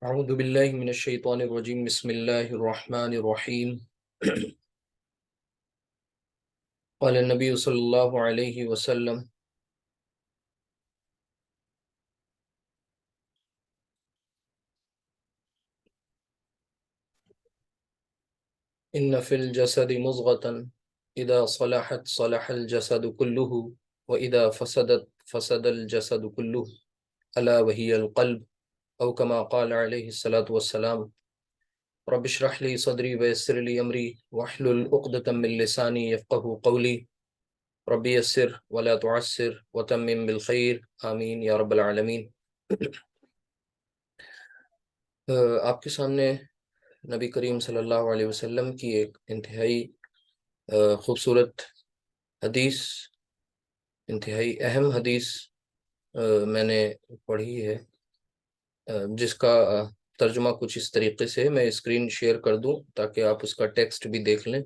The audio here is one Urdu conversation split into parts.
أعوذ بالله من الشيطان الرجيم بسم الله الرحمن الرحيم قال النبي صلى الله عليه وسلم إن في الجسد مضغة إذا صلحت صلح الجسد كله وإذا فسدت فسد الجسد كله ألا وهي القلب أو كما قال عليه الصلاة والسلام رب اشرح لي صدري ويسر لي أمري واحلل عقدة من لساني يفقه قولي رب يسر ولا تعسر وتمم بالخير آمين يا رب العالمين. آپ کے سامنے نبی کریم صلی اللہ علیہ وسلم کی ایک انتہائی خوبصورت حدیث، انتہائی اہم حدیث میں نے پڑھی ہے، جس کا ترجمہ کچھ اس طریقے سے میں اسکرین شیئر کر دوں تاکہ آپ اس کا ٹیکسٹ بھی دیکھ لیں.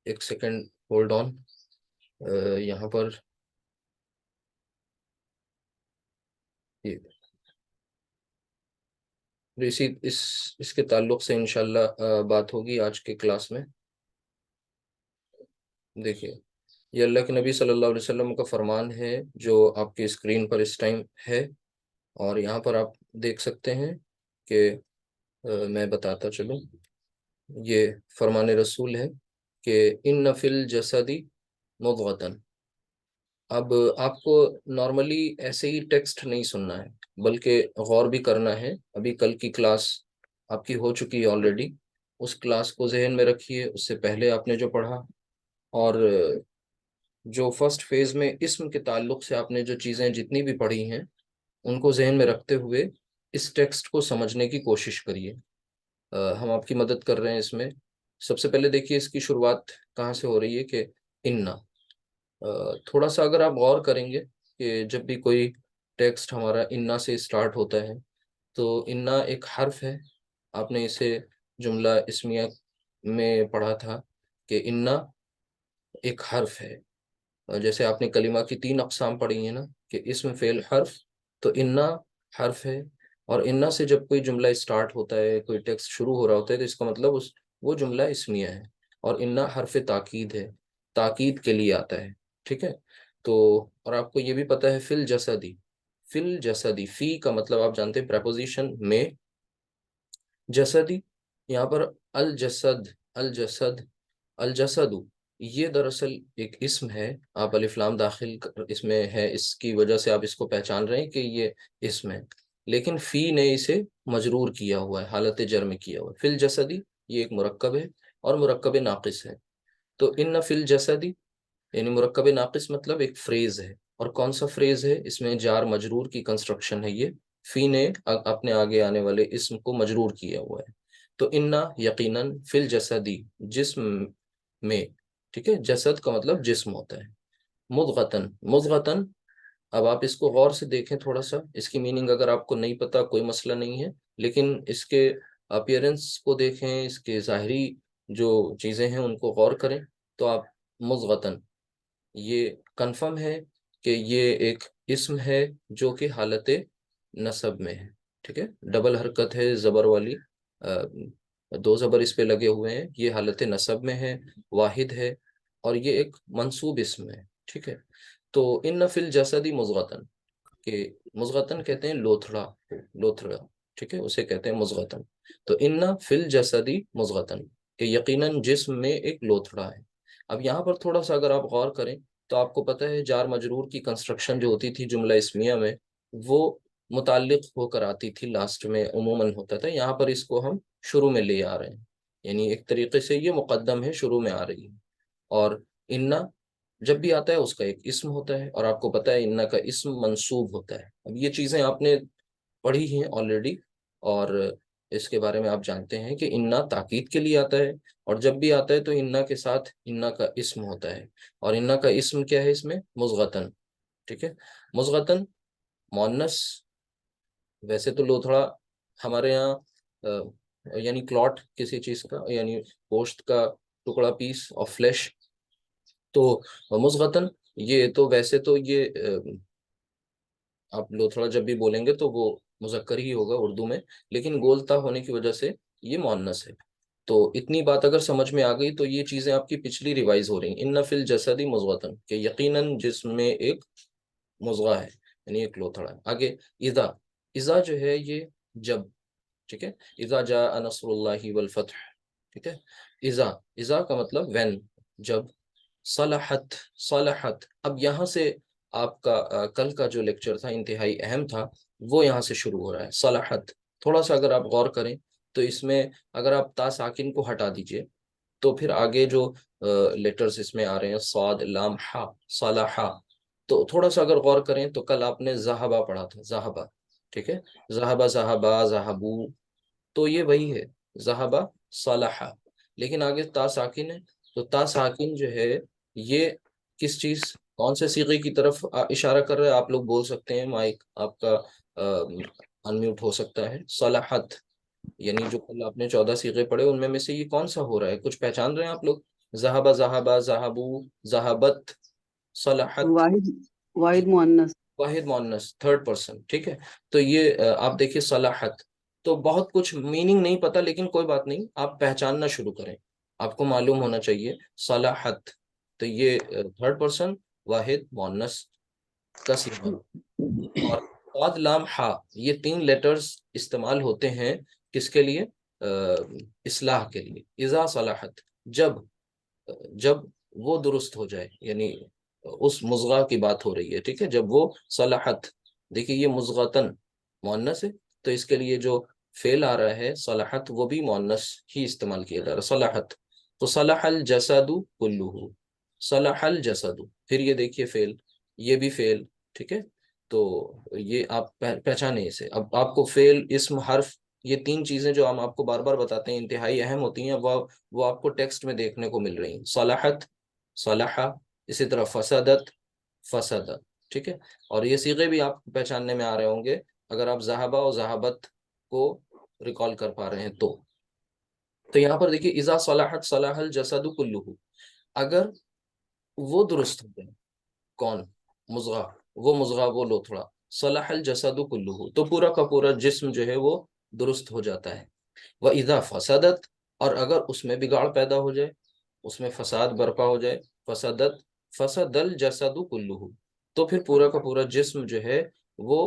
ایک سیکنڈ ہولڈ آن. یہاں پر اس کے تعلق سے انشاءاللہ بات ہوگی آج کے کلاس میں. دیکھیے، یہ اللہ کے نبی صلی اللہ علیہ وسلم کا فرمان ہے جو آپ کی اسکرین پر اس ٹائم ہے، اور یہاں پر آپ دیکھ سکتے ہیں کہ میں بتاتا چلوں. یہ فرمان رسول ہے کہ ان فی الجسد مضغۃ. اب آپ کو نارملی ایسے ہی ٹیکسٹ نہیں سننا ہے بلکہ غور بھی کرنا ہے. ابھی کل کی کلاس آپ کی ہو چکی ہے آلریڈی، اس کلاس کو ذہن میں رکھیے. اس سے پہلے آپ نے جو پڑھا اور جو فرسٹ فیز میں اسم کے تعلق سے آپ نے جو چیزیں جتنی بھی پڑھی ہیں ان کو ذہن میں رکھتے ہوئے اس ٹیکسٹ کو سمجھنے کی کوشش کریے. ہم آپ کی مدد کر رہے ہیں اس میں. سب سے پہلے دیکھیے اس کی شروعات کہاں سے ہو رہی ہے کہ انا. تھوڑا سا اگر آپ غور کریں گے کہ جب بھی کوئی ٹیکسٹ ہمارا انا سے اسٹارٹ ہوتا ہے تو انا ایک حرف ہے. آپ نے اسے جملہ اسمیہ میں پڑھا تھا کہ انا ایک حرف ہے. جیسے آپ نے کلمہ کی 3 اقسام پڑھی ہیں نا، کہ اسم فعل حرف، تو انا حرف ہے. اور انا سے جب کوئی جملہ اسٹارٹ ہوتا ہے، کوئی ٹیکسٹ شروع ہو رہا ہوتا ہے، تو اس کا مطلب وہ جملہ اسمیہ ہے. اور انا حرف تاکید ہے، تاکید کے لیے آتا ہے. ٹھیک ہے. تو اور آپ کو یہ بھی پتہ ہے فی الجسدی، فی الجسدی، فی کا مطلب آپ جانتے ہیں پریپوزیشن میں. جسدی یہاں پر الجسد، الجسد، الجسد، یہ دراصل ایک اسم ہے. آپ الف لام داخل اس میں ہے، اس کی وجہ سے آپ اس کو پہچان رہے ہیں کہ یہ اسم ہے. لیکن فی نے اسے مجرور کیا ہوا ہے، حالت جر میں کیا ہوا ہے. فی الجسدی یہ ایک مرکب ہے اور مرکب ناقص ہے. تو ان فی الجسدی یعنی مرکب ناقص مطلب ایک فریز ہے. اور کون سا فریز ہے؟ اس میں جار مجرور کی کنسٹرکشن ہے. یہ فی نے اپنے آگے آنے والے اسم کو مجرور کیا ہوا ہے. تو انا یقیناً فی الجسدی، جسم میں. ٹھیک ہے. جسد کا مطلب جسم ہوتا ہے. مضغتن، مضغتن. اب آپ اس کو غور سے دیکھیں تھوڑا سا. اس کی میننگ اگر آپ کو نہیں پتا کوئی مسئلہ نہیں ہے، لیکن اس کے اپیرنس کو دیکھیں، اس کے ظاہری جو چیزیں ہیں ان کو غور کریں تو آپ مضغتن یہ کنفرم ہے کہ یہ ایک اسم ہے جو کہ حالت نصب میں ہے. ٹھیک ہے. ڈبل حرکت ہے زبر والی، 2 زبر اس پہ لگے ہوئے ہیں. یہ حالت نصب میں ہے، واحد ہے، اور یہ ایک منصوب اسم ہے. ٹھیک ہے. تو ان فی الجسدی مضغتن، کہ مضغتن کہتے ہیں لوتھڑا، لوتھڑا. ٹھیک ہے، اسے کہتے ہیں مضغتن. تو ان فی الجسدی مضغتن، کہ یقیناً جسم میں ایک لوتھڑا ہے. اب یہاں پر تھوڑا سا اگر آپ غور کریں تو آپ کو پتہ ہے جار مجرور کی کنسٹرکشن جو ہوتی تھی جملہ اسمیہ میں، وہ متعلق ہو کر آتی تھی لاسٹ میں، عموماً ہوتا تھا. یہاں پر اس کو ہم شروع میں لے آ رہے ہیں، یعنی ایک طریقے سے یہ مقدم ہے، شروع میں آ رہی ہے. اور انا جب بھی آتا ہے اس کا ایک اسم ہوتا ہے، اور آپ کو پتہ ہے انا کا اسم منصوب ہوتا ہے. اب یہ چیزیں آپ نے پڑھی ہیں آلریڈی، اور اس کے بارے میں آپ جانتے ہیں کہ انا تاکید کے لیے آتا ہے، اور جب بھی آتا ہے تو انا کے ساتھ انا کا اسم ہوتا ہے. اور انا کا اسم کیا ہے اس میں؟ مضغتن. ٹھیک ہے. مضغتن مؤنث. ویسے تو لوتھڑا ہمارے یہاں یعنی کلاٹ کسی چیز کا، یعنی گوشت کا ٹکڑا، پیس آف فلیش. تو مضغتن یہ تو ویسے تو یہ آپ لوتھڑا جب بھی بولیں گے تو وہ مذکر ہی ہوگا اردو میں، لیکن گولتا ہونے کی وجہ سے یہ مؤنث ہے۔ تو اتنی بات اگر سمجھ میں آ گئی تو یہ چیزیں آپ کی پچھلی ریوائز ہو رہی ہیں، ان فی الجسدی مضغۃ، کہ یقیناً جسم میں ایک مضغہ ہے، یعنی ایک لوتھڑا ہے۔ آگے اذا، اذا جو ہے یہ جب، ٹھیک ہے، اذا جاء نصر اللہ والفتح، ٹھیک ہے، اذا، اذا کا مطلب وین، جب، صلحت، صلحت، اب یہاں سے آپ کا کل کا جو لیکچر تھا انتہائی اہم تھا، وہ یہاں سے شروع ہو رہا ہے، صلحت۔ تھوڑا سا اگر آپ غور کریں تو اس میں اگر آپ تا ساکن کو ہٹا دیجئے تو پھر آگے جو لیٹرز اس میں آ رہے ہیں، صاد، لام، ہا، صالحہ، تو تھوڑا سا اگر غور کریں تو کل آپ نے ذہبہ پڑھا تھا، ذہبہ، ٹھیک ہے، ذہبہ، ذہبہ، ذہبو، تو یہ وہی ہے، ذہبہ، صالحہ، لیکن آگے تا ساکن ہے، تو تا ساکن جو ہے یہ کس چیز، کون سے صیغے کی طرف اشارہ کر رہا ہے؟ آپ لوگ بول سکتے ہیں، مائک آپ کا انمیوٹ ہو سکتا ہے۔ صلاحت، یعنی جو کل آپ نے 14 صیغے پڑھے ان میں سے یہ کون سا ہو رہا ہے؟ کچھ پہچان رہے ہیں آپ لوگ؟ ذہبہ، ذہبہ، ذہبو، ذہبت، صلاحت، واحد، واحد مؤنث۔ واحد مؤنث، تھرڈ پرسن، ٹھیک ہے۔ تو یہ آپ دیکھیے صلاحت، تو بہت کچھ میننگ نہیں پتا، لیکن کوئی بات نہیں، آپ پہچاننا شروع کریں، آپ کو معلوم ہونا چاہیے صلاحت، تو یہ تھرڈ پرسن واحد مؤنث کا صیغہ ہے۔ اور صاد، لام، ہا، یہ تین لیٹرز استعمال ہوتے ہیں کس کے لیے؟ اصلاح کے لیے، اذا صلاحت، جب، جب وہ درست ہو جائے، یعنی اس مضغہ کی بات ہو رہی ہے، ٹھیک ہے، جب وہ صلاحت، دیکھیے یہ مضغتن مؤنث ہے، تو اس کے لیے جو فعل آ رہا ہے صلاحت، وہ بھی مؤنث ہی استعمال کیا جا رہا ہے، صلاحت، تو صلح الجسد کلہ، صلح الجسد، پھر یہ دیکھیے فعل، یہ بھی فعل، ٹھیک ہے، تو یہ آپ پہچانے اسے۔ اب آپ کو فعل، اسم، حرف، یہ تین چیزیں جو ہم آپ کو بار بار بتاتے ہیں انتہائی اہم ہوتی ہیں، وہ آپ کو ٹیکسٹ میں دیکھنے کو مل رہی ہیں، صلاحت، صلاحہ، اسی طرح فسدت، فسد، ٹھیک ہے، اور یہ صیغے بھی آپ پہچاننے میں آ رہے ہوں گے اگر آپ ذہبہ اور ذہبت کو ریکال کر پا رہے ہیں تو یہاں پر دیکھیے اذا صلاحت صلاح الجسد کلہ، اگر وہ درست ہو جائے، کون؟ مضغہ، وہ مضغہ، وہ لوتھڑا، صلاح الجسد کلہ، تو پورا کا پورا جسم جو ہے وہ درست ہو جاتا ہے۔ وَإِذَا فَسَدَتْ، اور اگر اس میں بگاڑ پیدا ہو جائے، اس میں فساد برپا ہو جائے، فسدت، فسد الجسد کلہ، تو پھر پورا کا پورا جسم جو ہے وہ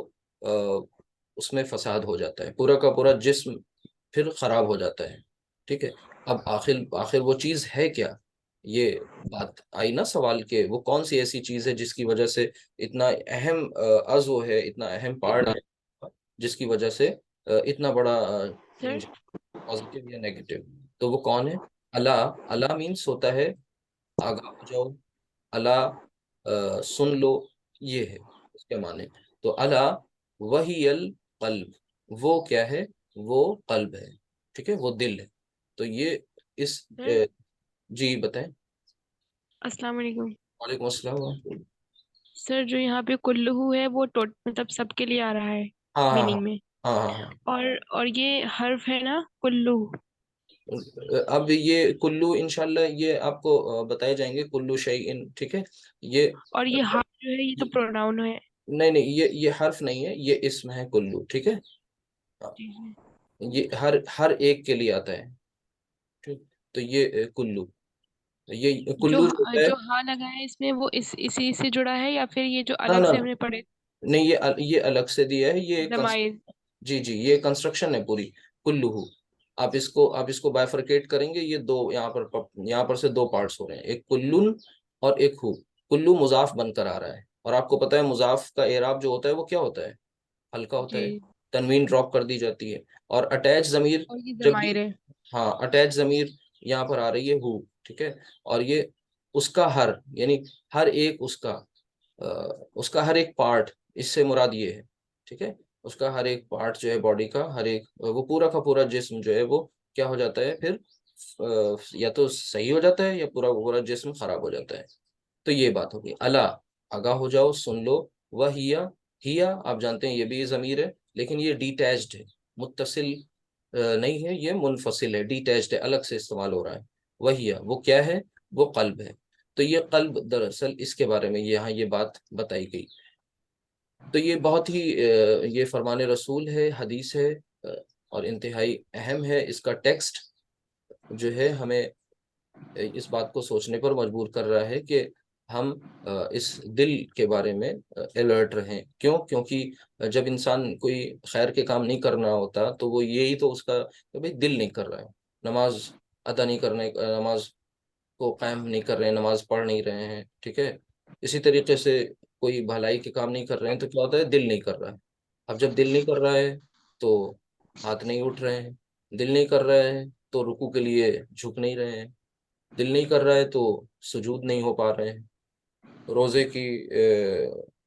اس میں فساد ہو جاتا ہے، پورا کا پورا جسم پھر خراب ہو جاتا ہے، ٹھیک ہے۔ اب آخر آخر وہ چیز ہے کیا؟ یہ بات آئی نا سوال کے، وہ کون سی ایسی چیز ہے جس کی وجہ سے اتنا اہم عضو ہے، اتنا اہم پارٹ ہے، جس کی وجہ سے اتنا بڑا سر، چینج، پازیٹیو یا نیگیٹو، تو وہ کون ہے؟ اللہ، اللہ مینس ہوتا ہے آگاہ ہو جاؤ، اللہ سن لو، یہ ہے اس کے معنی۔ تو اللہ وہی القلب، وہ کیا ہے؟ وہ قلب ہے، ٹھیک ہے، وہ دل ہے، تو یہ اس سر، جی بتائیں۔ السلام علیکم۔ وعلیکم السلام۔ سر، جو یہاں پہ کلہو ہے وہ مطلب سب کے لیے آ رہا ہے ہاں ہاں میننگ میں، ہاں ہاں ہاں اور اور یہ حرف ہے نا کلو؟ اب یہ کلو انشاءاللہ یہ آپ کو بتائے جائیں گے، کلو شیئن، ٹھیک ہے، یہ اور یہ ہاں جو ہے یہ تو پروناؤن ہے۔ نہیں نہیں، یہ حرف نہیں ہے، یہ اسم ہے کلو، ٹھیک ہے، جی جی یہ ہر ایک کے لیے آتا ہے، ٹھیک، تو یہ کلو، یہ جو کلو جو ہے، جو ہاں لگا ہے اس میں وہ اسی سے جڑا ہے، یا پھر یہ جو نہ الگ نہ سے ہم نے پڑھے نہیں، یہ الگ سے دیا ہے، یہ ضمائر؟ جی جی، یہ کنسٹرکشن ہے پوری، کلو، آپ اس کو بائفرکیٹ کریں گے، یہ دو یہاں پر سے دو پارٹس ہو رہے ہیں، ایک کلن اور ایک ہو، کلو مضاف بن کر آ رہا ہے، اور آپ کو پتہ ہے مضاف کا اعراب جو ہوتا ہے وہ کیا ہوتا ہے؟ ہلکا ہوتا جی، ہے، تنوین ڈراپ کر دی جاتی ہے، اور اٹیچ ضمیر اور یہ جب بھی، ضمائر ہے۔ ہاں اٹیچ ضمیر یہاں پر آ رہی ہے ہو، ٹھیک ہے، اور یہ اس کا ہر، یعنی ہر ایک اس کا ہر ایک پارٹ، اس سے مراد یہ ہے، ٹھیک ہے، اس کا ہر ایک پارٹ جو ہے باڈی کا ہر ایک، وہ پورا کا پورا جسم جو ہے وہ کیا ہو جاتا ہے پھر؟ یا تو صحیح ہو جاتا ہے یا پورا کا پورا جسم خراب ہو جاتا ہے، تو یہ بات ہوگی۔ اللہ، آگاہ ہو جاؤ، سن لو، وہ ہیا آپ جانتے ہیں یہ بھی ضمیر ہے، لیکن یہ ڈیٹیچڈ ہے، متصل نہیں ہے، یہ منفصل ہے، ڈیٹیچڈ ہے، الگ سے استعمال ہو رہا ہے، وہ کیا ہے؟ وہ قلب ہے، تو یہ قلب دراصل اس کے بارے میں یہاں یہ بات بتائی گئی۔ تو یہ بہت ہی یہ فرمان رسول ہے، حدیث ہے، اور انتہائی اہم ہے۔ اس کا ٹیکسٹ جو ہے ہمیں اس بات کو سوچنے پر مجبور کر رہا ہے کہ ہم اس دل کے بارے میں الرٹ رہیں۔ کیونکہ جب انسان کوئی خیر کے کام نہیں کرنا ہوتا تو وہ یہی تو اس کا کہ بھائی دل نہیں کر رہا ہے، نماز ادا نہیں کرنے، نماز کو قائم نہیں کر رہے ہیں، نماز پڑھ نہیں رہے ہیں، ٹھیک ہے۔ اسی طریقے سے کوئی بھلائی کے کام نہیں کر رہے ہیں تو کیا ہوتا ہے؟ دل نہیں کر رہا ہے۔ اب جب دل نہیں کر رہا ہے تو ہاتھ نہیں اٹھ رہے ہیں، دل نہیں کر رہا ہے تو رکوع کے لیے جھک نہیں رہے ہیں، دل نہیں کر رہا ہے تو سجود نہیں ہو پا رہے ہیں، روزے کی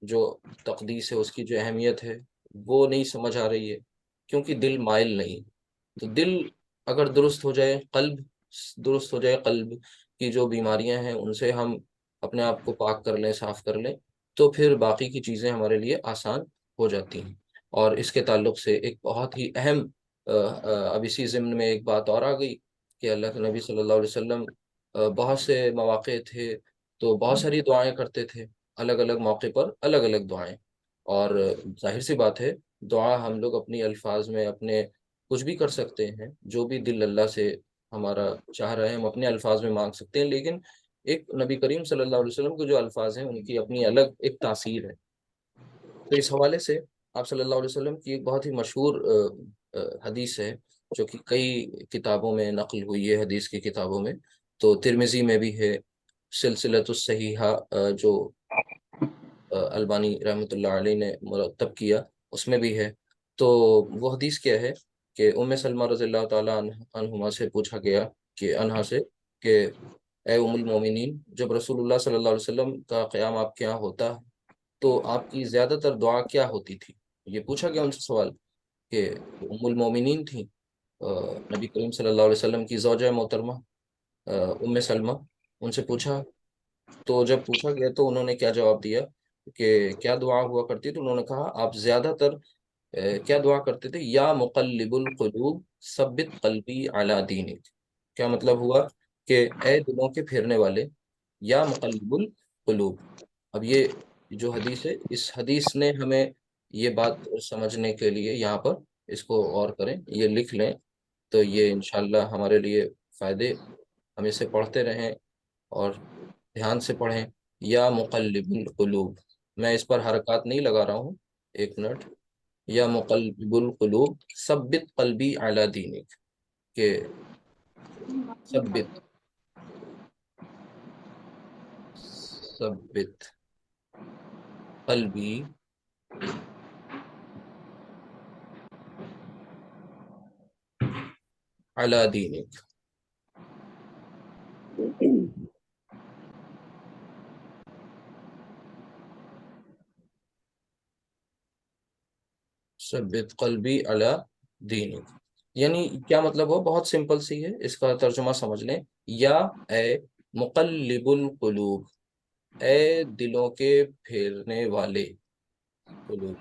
جو تقدیس ہے، اس کی جو اہمیت ہے وہ نہیں سمجھ آ رہی ہے، کیونکہ دل مائل نہیں۔ تو دل اگر درست ہو جائے، قلب درست ہو جائے، قلب کی جو بیماریاں ہیں ان سے ہم اپنے آپ کو پاک کر لیں، صاف کر لیں، تو پھر باقی کی چیزیں ہمارے لیے آسان ہو جاتی ہیں۔ اور اس کے تعلق سے ایک بہت ہی اہم اب اسی ضمن میں ایک بات اور آ گئی کہ اللہ کے نبی صلی اللہ علیہ وسلم بہت سے مواقع تھے تو بہت ساری دعائیں کرتے تھے، الگ الگ موقع پر الگ الگ دعائیں۔ اور ظاہر سی بات ہے، دعا ہم لوگ اپنی الفاظ میں اپنے کچھ بھی کر سکتے ہیں، جو بھی دل اللہ سے ہمارا چاہ رہے ہیں ہم اپنے الفاظ میں مانگ سکتے ہیں، لیکن ایک نبی کریم صلی اللہ علیہ وسلم کے جو الفاظ ہیں ان کی اپنی الگ ایک تاثیر ہے۔ تو اس حوالے سے آپ صلی اللہ علیہ وسلم کی ایک بہت ہی مشہور حدیث ہے جو کہ کئی کتابوں میں نقل ہوئی ہے، حدیث کی کتابوں میں۔ تو ترمذی میں بھی ہے، سلسلۃ الصحیحہ جو البانی رحمۃ اللہ علیہ نے مرتب کیا، اس میں بھی ہے۔ تو وہ حدیث کیا ہے کہ ام سلمہ رضی اللہ تعالیٰ عنہما سے پوچھا گیا کہ انہا سے کہ اے ام المومنین، جب رسول اللہ صلی اللہ علیہ وسلم کا قیام آپ کے یہاں ہوتا تو آپ کی زیادہ تر دعا کیا ہوتی تھی؟ یہ پوچھا گیا ان سے سوال کہ ام المومنین تھیں، نبی کریم صلی اللہ علیہ وسلم کی زوجہ محترمہ ام سلمہ، ان سے پوچھا۔ تو جب پوچھا گیا تو انہوں نے کیا جواب دیا کہ کیا دعا ہوا کرتی؟ تو انہوں نے کہا آپ زیادہ تر کیا دعا کرتے تھے؟ یا مقلب القلوب ثبت قلبی علی دینک۔ کیا مطلب ہوا کہ اے دلوں کے پھیرنے والے، یا مقلب القلوب۔ اب یہ جو حدیث ہے، اس حدیث نے ہمیں یہ بات سمجھنے کے لیے یہاں پر اس کو غور کریں، یہ لکھ لیں تو یہ انشاءاللہ ہمارے لیے فائدے، ہم اسے پڑھتے رہیں اور دھیان سے پڑھیں۔ یا مقلب القلوب، میں اس پر حرکات نہیں لگا رہا ہوں، ایک منٹ۔ یا مقلب القلوب ثبت قلبی علی دینک، کہ ثبت ثبت قلبی علی دینک۔ ثبت قلبی علی دینک یعنی کیا مطلب ہو؟ بہت سمپل سی ہے، اس کا ترجمہ سمجھ لیں۔ یا اے مقلب القلوب، اے دلوں کے پھیرنے والے قلوب،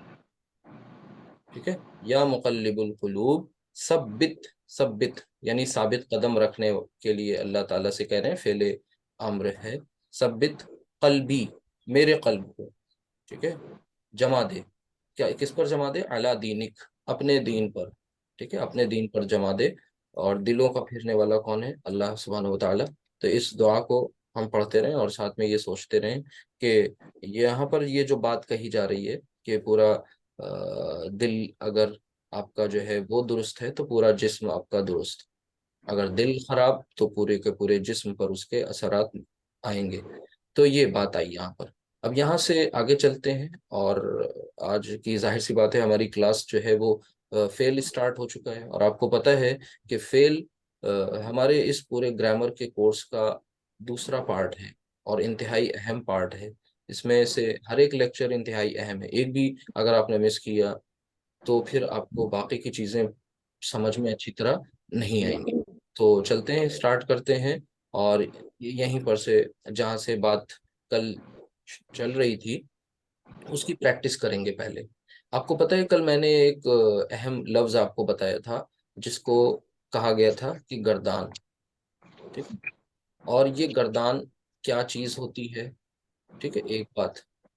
ٹھیک ہے۔ یا مقلب القلوب ثبت، ثبت یعنی ثابت قدم رکھنے کے لیے اللہ تعالیٰ سے کہہ رہے ہیں، فعل امر ہے۔ ثبت قلبی، میرے قلب کو، ٹھیک ہے، جمع دے۔ کیا کس پر جمع دے؟ علی دینک، اپنے دین پر، ٹھیک ہے، اپنے دین پر جمع دے۔ اور دلوں کا پھرنے والا کون ہے؟ اللہ سبحانہ و تعالیٰ۔ تو اس دعا کو ہم پڑھتے رہیں اور ساتھ میں یہ سوچتے رہیں کہ یہاں پر یہ جو بات کہی جا رہی ہے کہ پورا دل اگر آپ کا جو ہے وہ درست ہے تو پورا جسم آپ کا درست، اگر دل خراب تو پورے کے پورے جسم پر اس کے اثرات آئیں گے۔ تو یہ بات آئی یہاں پر۔ اب یہاں سے آگے چلتے ہیں، اور آج کی ظاہر سی بات ہے ہماری کلاس جو ہے وہ فیل سٹارٹ ہو چکا ہے، اور آپ کو پتہ ہے کہ فیل ہمارے اس پورے گرامر کے کورس کا دوسرا پارٹ ہے اور انتہائی اہم پارٹ ہے۔ اس میں سے ہر ایک لیکچر انتہائی اہم ہے، ایک بھی اگر آپ نے مس کیا تو پھر آپ کو باقی کی چیزیں سمجھ میں اچھی طرح نہیں آئیں گی۔ تو چلتے ہیں، سٹارٹ کرتے ہیں، اور یہیں پر سے جہاں سے بات کل چل رہی تھی اس کی پریکٹس کریں گے پہلے۔ آپ کو پتہ ہے کل میں نے ایک اہم لفظ آپ کو بتایا تھا جس کو کہا گیا تھا کہ گردان، ٹھیک ہے۔ اور یہ گردان کیا چیز ہوتی ہے؟ ٹھیک ہے، ایک بات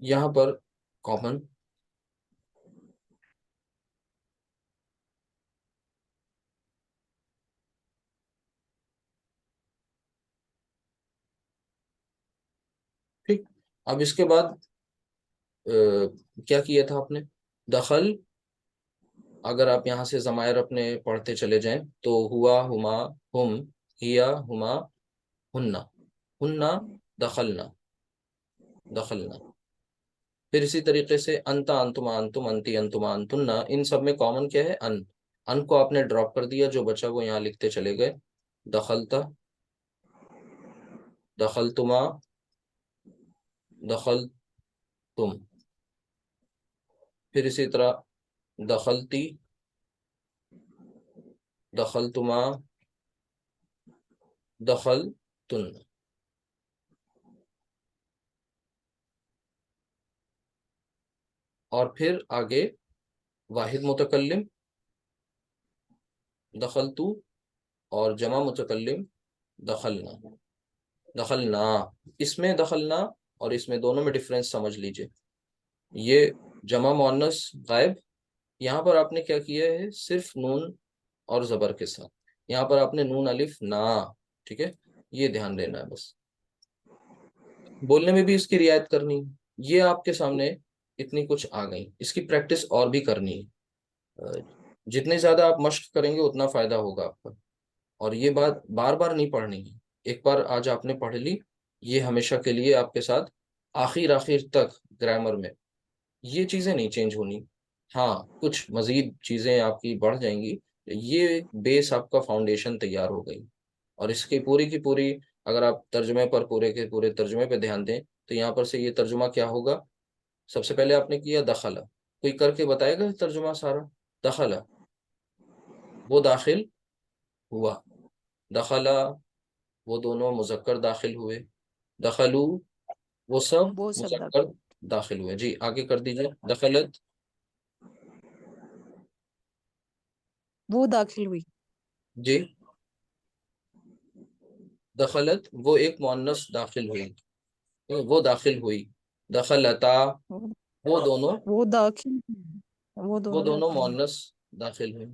یہاں پر کامن ٹھیک. اب اس کے بعد کیا کیا تھا آپ نے؟ دخل، اگر آپ یہاں سے ضمائر اپنے پڑھتے چلے جائیں تو ہوا، ہما، ہم، ہیا، ہما، ہننا، ہننا، دخلنا، دخلنا. پھر اسی طریقے سے انتا، انتما، انتم، انتی، انتما، انتنا، ان سب میں کامن کیا ہے؟ ان کو آپ نے ڈراپ کر دیا، جو بچا وہ یہاں لکھتے چلے گئے. دخلتا، دخلتما، دخلتم. پھر اسی طرح دخلتی، دخلتما، دخلتن. اور پھر آگے واحد متکلم دخلتو اور جمع متکلم دخلنا، دخلنا. اس میں دخلنا اور اس میں دونوں میں ڈفرینس سمجھ لیجئے. یہ جمع مؤنث غائب، یہاں پر آپ نے کیا کیا ہے؟ صرف نون اور زبر کے ساتھ. یہاں پر آپ نے نون الف نا، ٹھیک ہے، یہ دھیان دینا ہے. بس بولنے میں بھی اس کی رعایت کرنی ہے. یہ آپ کے سامنے اتنی کچھ آ گئی، اس کی پریکٹس اور بھی کرنی ہے. جتنے زیادہ آپ مشق کریں گے اتنا فائدہ ہوگا آپ کا. اور یہ بات بار بار نہیں پڑھنی ہے، ایک بار آج آپ نے پڑھ لی، یہ ہمیشہ کے لیے آپ کے ساتھ آخر تک گرامر میں یہ چیزیں نہیں چینج ہونی. ہاں کچھ مزید چیزیں آپ کی بڑھ جائیں گی. یہ بیس آپ کا فاؤنڈیشن تیار ہو گئی. اور اس کی پوری اگر آپ ترجمے پر پورے کے پورے ترجمے پہ دھیان دیں تو یہاں پر سے یہ ترجمہ کیا ہوگا؟ سب سے پہلے آپ نے کیا دخلا، کوئی کر کے بتائے گا ترجمہ سارا؟ دخلا وہ داخل ہوا، دخلا وہ دونوں مذکر داخل ہوئے، دخلو وہ سب وہ سب مذکر داخل ہوئے. جی آگے کر دیجئے. دخلت، وہ داخل ہوئی. جی دخلت وہ ایک مؤنث داخل ہوئی، وہ داخل ہوئی. دخلتا وہ دونوں، وہ داخل وہ دونوں داخل. مؤنث داخل ہوئی.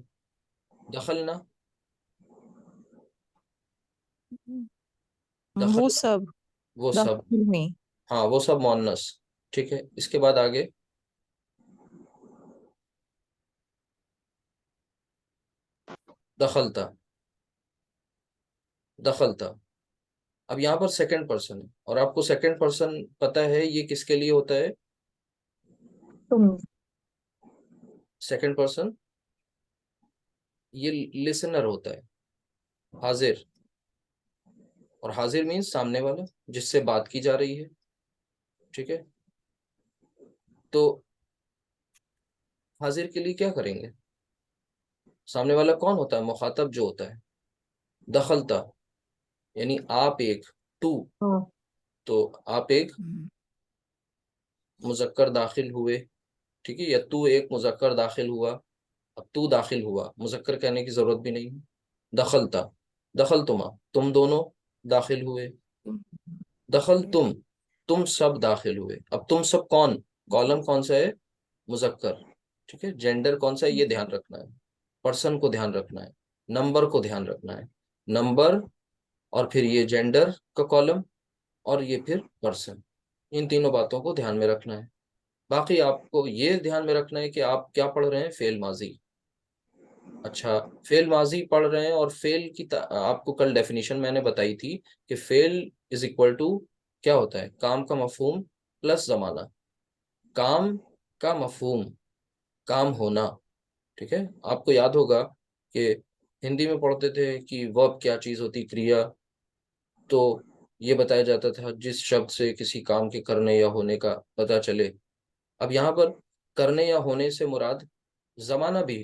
دخلنا، وہ دخل سب وہ سب، داخل ہوئی. ہاں وہ سب مؤنث. ٹھیک ہے، اس کے بعد آگے دخلتا، دخلتا. اب یہاں پر سیکنڈ پرسن ہے، اور آپ کو سیکنڈ پرسن پتہ ہے یہ کس کے لیے ہوتا ہے؟ تم. سیکنڈ پرسن یہ لسنر ہوتا ہے، حاضر. اور حاضر مینس سامنے والا جس سے بات کی جا رہی ہے. ٹھیک ہے، تو حاضر کے لیے کیا کریں گے؟ سامنے والا کون ہوتا ہے؟ مخاطب جو ہوتا ہے. دخلتا یعنی آپ ایک، تو تو آپ ایک مذکر داخل ہوئے، ٹھیک ہے، یا تو ایک مذکر داخل ہوا. اب تو داخل ہوا، مذکر کہنے کی ضرورت بھی نہیں. دخلتا، دخلتما تم دونوں داخل ہوئے. دخل تم سب داخل ہوئے. اب تم سب کون؟ کالم کون سا ہے؟ مذکر. ٹھیک ہے، جینڈر کون سا ہے یہ دھیان رکھنا ہے. پرسن کو دھیان رکھنا ہے، نمبر کو دھیان رکھنا ہے. نمبر اور پھر یہ جینڈر کا کالم اور یہ پھر پرسن، ان تینوں باتوں کو دھیان میں رکھنا ہے. باقی آپ کو یہ دھیان میں رکھنا ہے کہ آپ کیا پڑھ رہے ہیں؟ فعل ماضی. اچھا فعل ماضی پڑھ رہے ہیں، اور فعل کی آپ کو کل ڈیفینیشن میں نے بتائی تھی کہ فعل از اکول ٹو کیا ہوتا ہے؟ کام کا مفہوم پلس زمانہ. کام کا مفہوم، کام ہونا. ٹھیک ہے، آپ کو یاد ہوگا کہ ہندی میں پڑھتے تھے کہ ورب کیا چیز ہوتی؟ کریا. تو یہ بتایا جاتا تھا جس شبد سے کسی کام کے کرنے یا ہونے کا پتہ چلے. اب یہاں پر کرنے یا ہونے سے مراد زمانہ بھی،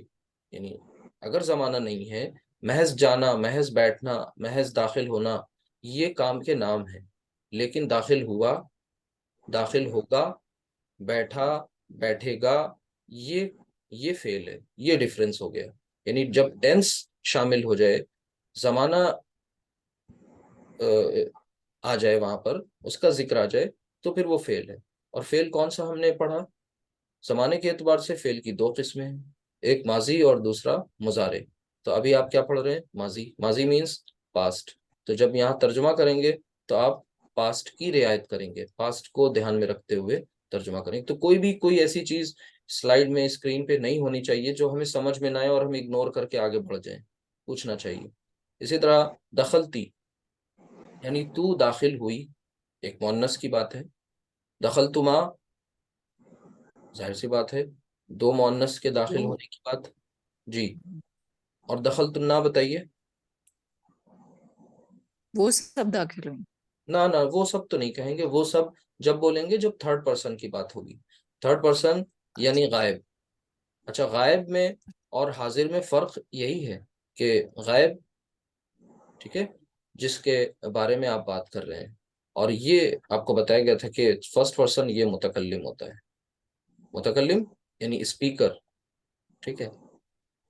یعنی اگر زمانہ نہیں ہے، محض جانا، محض بیٹھنا، محض داخل ہونا یہ کام کے نام ہے. لیکن داخل ہوا، داخل ہوگا، بیٹھا، بیٹھے گا، یہ فعل ہے. یہ ڈیفرنس ہو گیا. یعنی جب ٹینس شامل ہو جائے، زمانہ آ جائے، وہاں پر اس کا ذکر آ جائے، تو پھر وہ فعل ہے. اور فعل کون سا ہم نے پڑھا؟ زمانے کے اعتبار سے فعل کی دو قسمیں ہیں، ایک ماضی اور دوسرا مضارع۔ تو ابھی آپ کیا پڑھ رہے ہیں؟ ماضی۔ ماضی مینس پاسٹ۔ تو جب یہاں ترجمہ کریں گے تو آپ پاسٹ کی رعایت کریں گے، پاسٹ کو دھیان میں رکھتے ہوئے ترجمہ کریں گے۔ تو کوئی ایسی چیز سلائیڈ میں اسکرین پہ نہیں ہونی چاہیے جو ہمیں سمجھ میں نہ آئے اور ہم اگنور کر کے آگے بڑھ جائیں، پوچھنا چاہیے۔ اسی طرح دخلتی یعنی تو داخل ہوئی، ایک مؤنث کی بات ہے۔ دخلتما ظاہر سی بات ہے دو مؤنث کے داخل ہونے کی بات، جی۔ اور دخلتنا بتائیے۔ وہ سب داخل ہوئیں۔ نہ وہ سب تو نہیں کہیں گے، وہ سب جب بولیں گے جب تھرڈ پرسن کی بات ہوگی۔ تھرڈ پرسن یعنی غائب۔ اچھا، غائب میں اور حاضر میں فرق یہی ہے کہ غائب، ٹھیک ہے، جس کے بارے میں آپ بات کر رہے ہیں، اور یہ آپ کو بتایا گیا تھا کہ فرسٹ پرسن یہ متکلم ہوتا ہے۔ متکلم یعنی اسپیکر، ٹھیک ہے،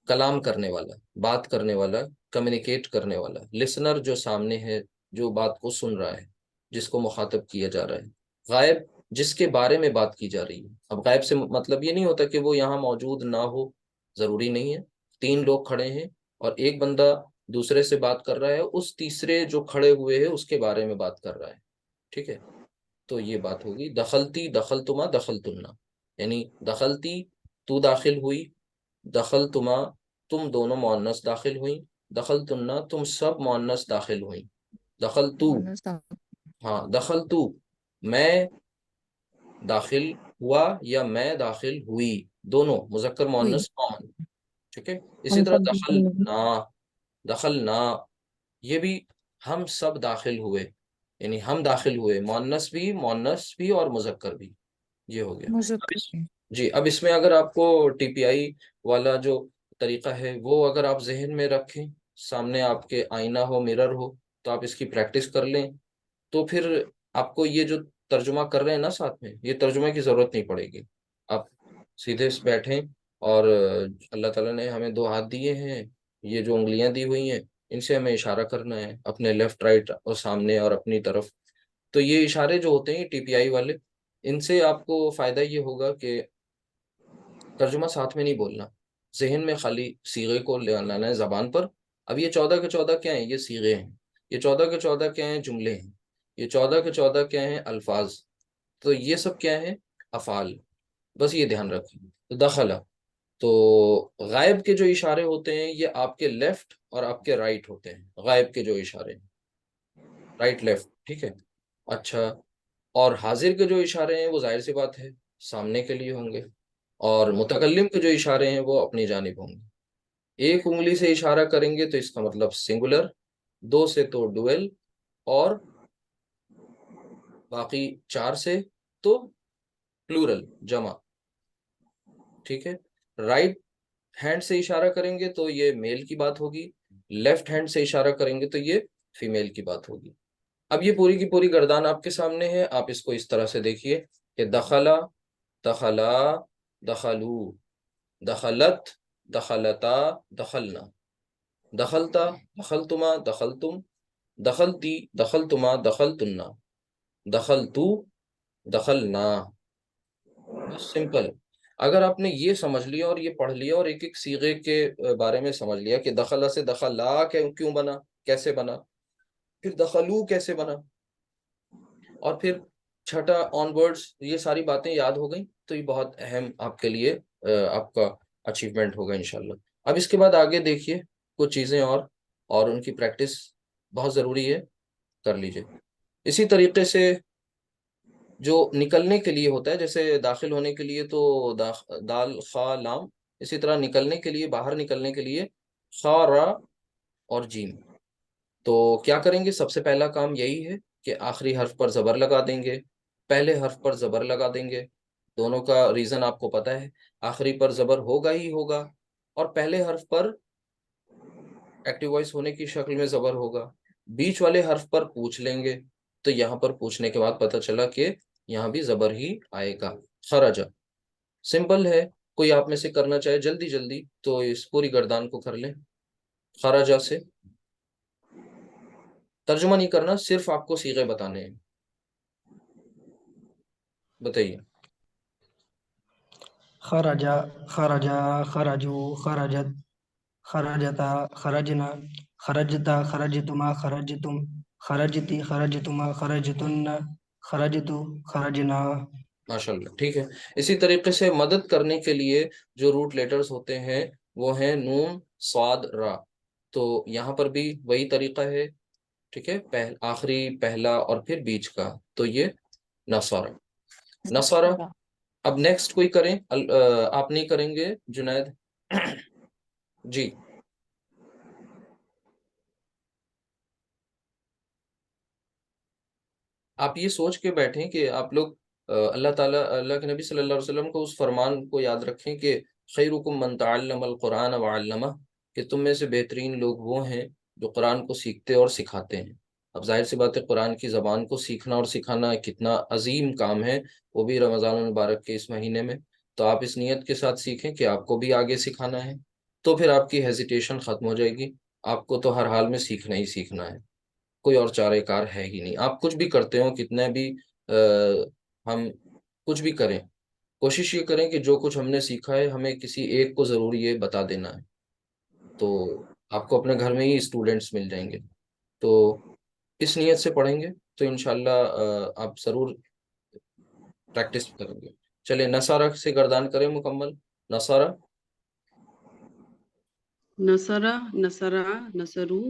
کلام کرنے والا، بات کرنے والا، کمیونیکیٹ کرنے والا۔ لسنر جو سامنے ہے، جو بات کو سن رہا ہے، جس کو مخاطب کیا جا رہا ہے۔ غائب جس کے بارے میں بات کی جا رہی ہے۔ اب غائب سے مطلب یہ نہیں ہوتا کہ وہ یہاں موجود نہ ہو، ضروری نہیں ہے۔ تین لوگ کھڑے ہیں اور ایک بندہ دوسرے سے بات کر رہا ہے، اس تیسرے جو کھڑے ہوئے ہیں اس کے بارے میں بات کر رہا ہے، ٹھیک ہے۔ تو یہ بات ہوگی دخلتی، دخلتما، دخلتنا، یعنی دخلتی تو داخل ہوئی، دخلتما تم دونوں مؤنث داخل ہوئیں، دخلتنا تم سب مؤنث داخل ہوئیں، دخلتو، مؤنث داخل ہاں دخلتو میں داخل ہوا یا میں داخل ہوئی، دونوں مذکر ہوئی۔ مؤنث کامن، ٹھیک ہے۔ اسی ہم طرح سب داخل ہوئے۔ دخلنا یہ بھی ہم سب داخل ہوئے، یعنی ہم داخل ہوئے، مؤنث بھی اور مذکر بھی، یہ ہو گیا۔ مذکر بھی۔ جی، اب اس میں اگر آپ کو ٹی پی آئی والا جو طریقہ ہے وہ اگر آپ ذہن میں رکھیں، سامنے آپ کے آئینہ ہو، مرر ہو، تو آپ اس کی پریکٹس کر لیں، تو پھر آپ کو یہ جو ترجمہ کر رہے ہیں نا ساتھ میں، یہ ترجمے کی ضرورت نہیں پڑے گی۔ آپ سیدھے بیٹھیں اور اللہ تعالیٰ نے ہمیں دو ہاتھ دیے ہیں، یہ جو انگلیاں دی ہوئی ہیں ان سے ہمیں اشارہ کرنا ہے اپنے لیفٹ رائٹ اور سامنے اور اپنی طرف۔ تو یہ اشارے جو ہوتے ہیں ٹی پی آئی والے، ان سے آپ کو فائدہ یہ ہوگا کہ ترجمہ ساتھ میں نہیں بولنا، ذہن میں خالی صیغے کو لانا ہے زبان پر۔ اب یہ 14 کے 14 کیا ہیں؟ یہ صیغے ہیں۔ یہ 14 کے 14 کیا ہیں؟ جملے ہیں۔ یہ 14 کے 14 کیا ہیں؟ الفاظ۔ تو یہ سب کیا ہیں؟ افعال۔ بس یہ دھیان رکھیں۔ تو دخلا، تو غائب کے جو اشارے ہوتے ہیں یہ آپ کے لیفٹ اور آپ کے رائٹ ہوتے ہیں، غائب کے جو اشارے ہیں رائٹ لیفٹ، ٹھیک ہے۔ اچھا، اور حاضر کے جو اشارے ہیں وہ ظاہر سی بات ہے سامنے کے لیے ہوں گے، اور متکلم کے جو اشارے ہیں وہ اپنی جانب ہوں گے۔ ایک انگلی سے اشارہ کریں گے تو اس کا مطلب سنگولر، دو سے تو ڈویل، اور باقی چار سے تو پلورل، جمع، ٹھیک ہے۔ رائٹ ہینڈ سے اشارہ کریں گے تو یہ میل کی بات ہوگی، لیفٹ ہینڈ سے اشارہ کریں گے تو یہ فیمیل کی بات ہوگی۔ اب یہ پوری کی پوری گردان آپ کے سامنے ہے، آپ اس کو اس طرح سے دیکھیے کہ دخلا، دخلا، دخلو، دخلت، دخلتا، دخلنا، دخلتا، دخلتما، دخلتم، دخلتی، دخلتما، دخلتنا، دخلتو، دخلنا۔ بس سمپل۔ اگر آپ نے یہ سمجھ لیا اور یہ پڑھ لیا اور ایک ایک صیغے کے بارے میں سمجھ لیا کہ دخلا سے دخلا کیوں بنا، کیسے بنا، پھر دخلو کیسے بنا، اور پھر چھٹا آن ورڈز، یہ ساری باتیں یاد ہو گئیں تو یہ بہت اہم آپ کے لیے آپ کا اچیومنٹ ہوگا انشاءاللہ۔ اب اس کے بعد آگے دیکھیے کچھ چیزیں اور ان کی پریکٹس بہت ضروری ہے، کر لیجئے۔ اسی طریقے سے جو نکلنے کے لیے ہوتا ہے، جیسے داخل ہونے کے لیے تو دال خا لام، اسی طرح نکلنے کے لیے، باہر نکلنے کے لیے خا را اور جیم۔ تو کیا کریں گے؟ سب سے پہلا کام یہی ہے کہ آخری حرف پر زبر لگا دیں گے، پہلے حرف پر زبر لگا دیں گے۔ دونوں کا ریزن آپ کو پتہ ہے، آخری پر زبر ہوگا ہی ہوگا، اور پہلے حرف پر ایکٹیو وائس ہونے کی شکل میں زبر ہوگا۔ بیچ والے حرف پر پوچھ لیں گے، تو یہاں پر پوچھنے کے بعد پتہ چلا کہ یہاں بھی زبر ہی آئے گا، خرجہ۔ سمپل ہے، کوئی آپ میں سے کرنا چاہے جلدی جلدی تو اس پوری گردان کو کر لیں۔ خرجہ سے ترجمہ نہیں کرنا، صرف آپ کو صیغے بتانے ہیں، بتائیے. خرجا، خرجا، خرجو، خرجت، خرجتا، خرجنا، خرجتا، خرجتما، خرجتم، خرجتی، خرجتما، خرجتن، خرجتو، خرجنا. ماشاء اللہ. ٹھیک ہے. اسی طریقے سے مدد کرنے کے لیے جو روٹ لیٹرز ہوتے ہیں وہ ہیں نون، صاد، را. تو یہاں پر بھی وہی طریقہ ہے. ٹھیک ہے. آخری، پہلا اور پھر بیچ کا. تو یہ نصارہ. نصارہ. اب نیکسٹ کوئی کریں؟ آپ نہیں کریں گے جنید؟ جی. آپ یہ سوچ کے بیٹھیں کہ آپ لوگ اللہ تعالیٰ، اللہ کے نبی صلی اللہ علیہ وسلم کو اس فرمان کو یاد رکھیں کہ خیرکم من تعلم القرآن وعلمہ، کہ تم میں سے بہترین لوگ وہ ہیں جو قرآن کو سیکھتے اور سکھاتے ہیں. اب ظاہر سی بات ہے قرآن کی زبان کو سیکھنا اور سکھانا کتنا عظیم کام ہے، وہ بھی رمضان المبارک کے اس مہینے میں. تو آپ اس نیت کے ساتھ سیکھیں کہ آپ کو بھی آگے سکھانا ہے، تو پھر آپ کی ہیزیٹیشن ختم ہو جائے گی. آپ کو تو ہر حال میں سیکھنا ہی سیکھنا ہے، کوئی اور چارہ کار ہے ہی نہیں. آپ کچھ بھی کرتے ہو، کتنے بھی ہم کچھ بھی کریں، کوشش یہ کریں کہ جو کچھ ہم نے سیکھا ہے ہمیں کسی ایک کو ضرور یہ بتا دینا ہے. تو آپ کو اپنے گھر میں ہی اسٹوڈنٹس مل جائیں گے. تو اس نیت سے پڑھیں گے تو انشاءاللہ آپ ضرور پریکٹس کریں گے. چلے نصارہ سے گردان کریں مکمل. نصارہ. نصرہ، نصرہ، نصرو،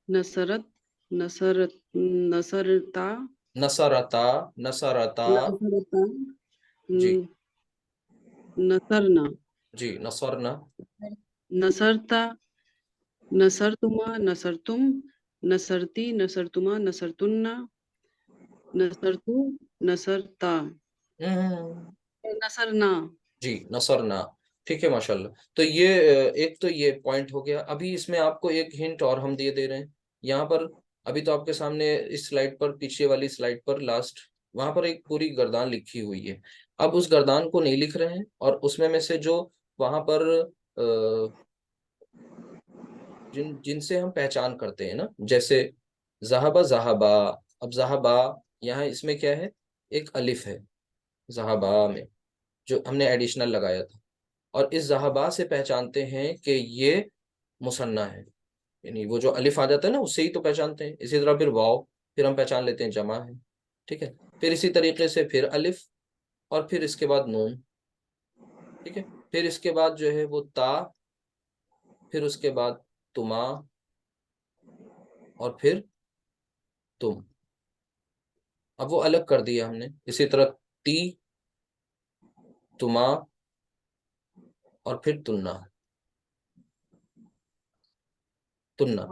نصرت، نصرت، نصرتا، نصرتا. نصرتا. نصرتا، جی. نصرنا، جی. نصرنا. نصرتا، نصرتما، نصرتم، نصرتی، نصرتما، نصرتن، نصرتو، نصرتا، نصرنا. جی. نصرنا. ٹھیک ہے. ماشاء اللہ. تو یہ ایک تو یہ پوائنٹ ہو گیا. ابھی اس میں آپ کو ایک ہنٹ اور ہم دے رہے ہیں یہاں پر. ابھی تو آپ کے سامنے اس سلائڈ پر، پیچھے والی سلائڈ پر لاسٹ، وہاں پر ایک پوری گردان لکھی ہوئی ہے. اب اس گردان کو نہیں لکھ رہے ہیں، اور اس میں سے جو وہاں پر جن سے ہم پہچان کرتے ہیں نا، جیسے ذہبہ، ذہبہ. اب ذہبہ یہاں اس میں کیا ہے؟ ایک الف ہے ذہبہ میں، جو ہم نے ایڈیشنل لگایا تھا. اور اس ذہبہ سے پہچانتے ہیں کہ یہ مثنیٰ ہے، یعنی وہ جو الف آ جاتا ہے نا اس سے ہی تو پہچانتے ہیں. اسی طرح پھر واو، پھر ہم پہچان لیتے ہیں جمع ہے. ٹھیک ہے. پھر اسی طریقے سے پھر الف، اور پھر اس کے بعد نون. ٹھیک ہے. پھر اس کے بعد جو ہے وہ تا، پھر اس کے بعد تما، اور پھر تم. اب وہ الگ کر دیا ہم نے. اسی طرح تی، تما، اور پھر تننا، تننا،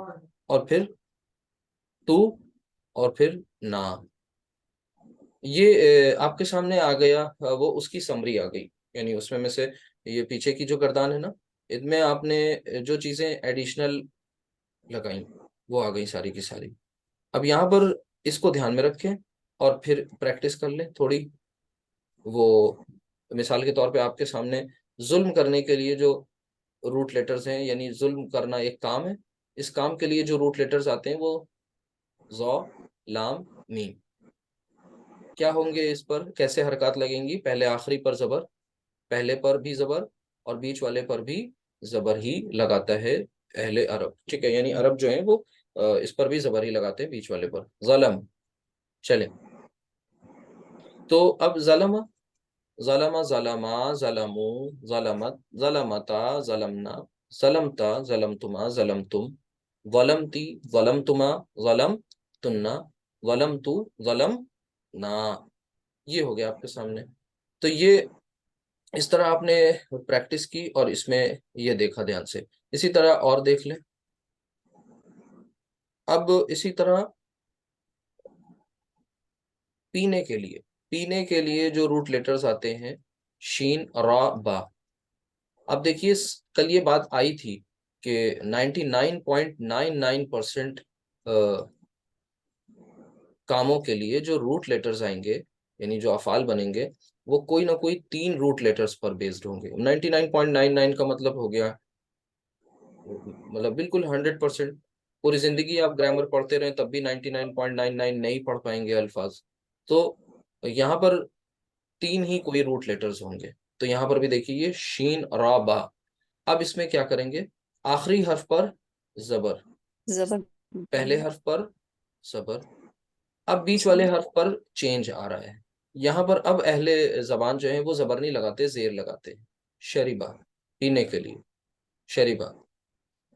اور پھر تو، اور پھر نا. یہ آپ کے سامنے آ گیا. وہ اس کی سمری آ گئی، یعنی اس میں سے یہ پیچھے کی جو گردان ہے نا، ان میں آپ نے جو چیزیں ایڈیشنل لگائیں وہ آ گئی ساری کی ساری. اب یہاں پر اس کو دھیان میں رکھیں اور پھر پریکٹس کر لیں تھوڑی. وہ مثال کے طور پہ آپ کے سامنے ظلم کرنے کے لیے جو روٹ لیٹرز ہیں، یعنی ظلم کرنا ایک کام ہے، اس کام کے لیے جو روٹ لیٹرز آتے ہیں وہ ظا، لام، میم. کیا ہوں گے اس پر؟ کیسے حرکات لگیں گی؟ پہلے آخری پر زبر، پہلے پر بھی زبر، اور بیچ والے پر بھی زبر ہی لگاتا ہے اہل عرب. ٹھیک ہے. یعنی عرب جو ہیں وہ اس پر بھی زبر ہی لگاتے ہیں، بیچ والے پر. ظلم. چلیں. تو اب ظلم، ظلم، ظلما، ظلمو، ظلمت، ظلمتا، ظلمنا، ظلمتا، ظلمتما، ظلمتم، ظلمتی، ظلمتما، ظلمتنا، ظلمتو، ظلمنا. یہ ہو گیا آپ کے سامنے. تو یہ اس طرح آپ نے پریکٹس کی اور اس میں یہ دیکھا دھیان سے. اسی طرح اور دیکھ لیں. اب اسی طرح پینے کے لیے جو روٹ لیٹرز آتے ہیں، شین، را، با. اب دیکھیے کل یہ بات آئی تھی کہ 99.99% کاموں کے لیے جو روٹ لیٹرز آئیں گے، یعنی جو افعال بنیں گے، وہ کوئی نہ کوئی 3 روٹ لیٹرز پر بیسڈ ہوں گے. 99.99 کا مطلب ہو گیا، مطلب بالکل 100%. پوری زندگی آپ گرامر پڑھتے رہیں تب بھی 99.99 نہیں پڑھ پائیں گے الفاظ. تو یہاں پر 3 ہی کوئی روٹ لیٹرز ہوں گے. تو یہاں پر بھی دیکھیے یہ شین را با. اب اس میں کیا کریں گے؟ آخری حرف پر زبر، زبر پہلے حرف پر زبر. اب بیچ والے حرف پر چینج آ رہا ہے. یہاں پر اب اہل زبان جو ہیں وہ زبر نہیں لگاتے، زیر لگاتے ہیں. شریبا، پینے کے لیے، شریبا.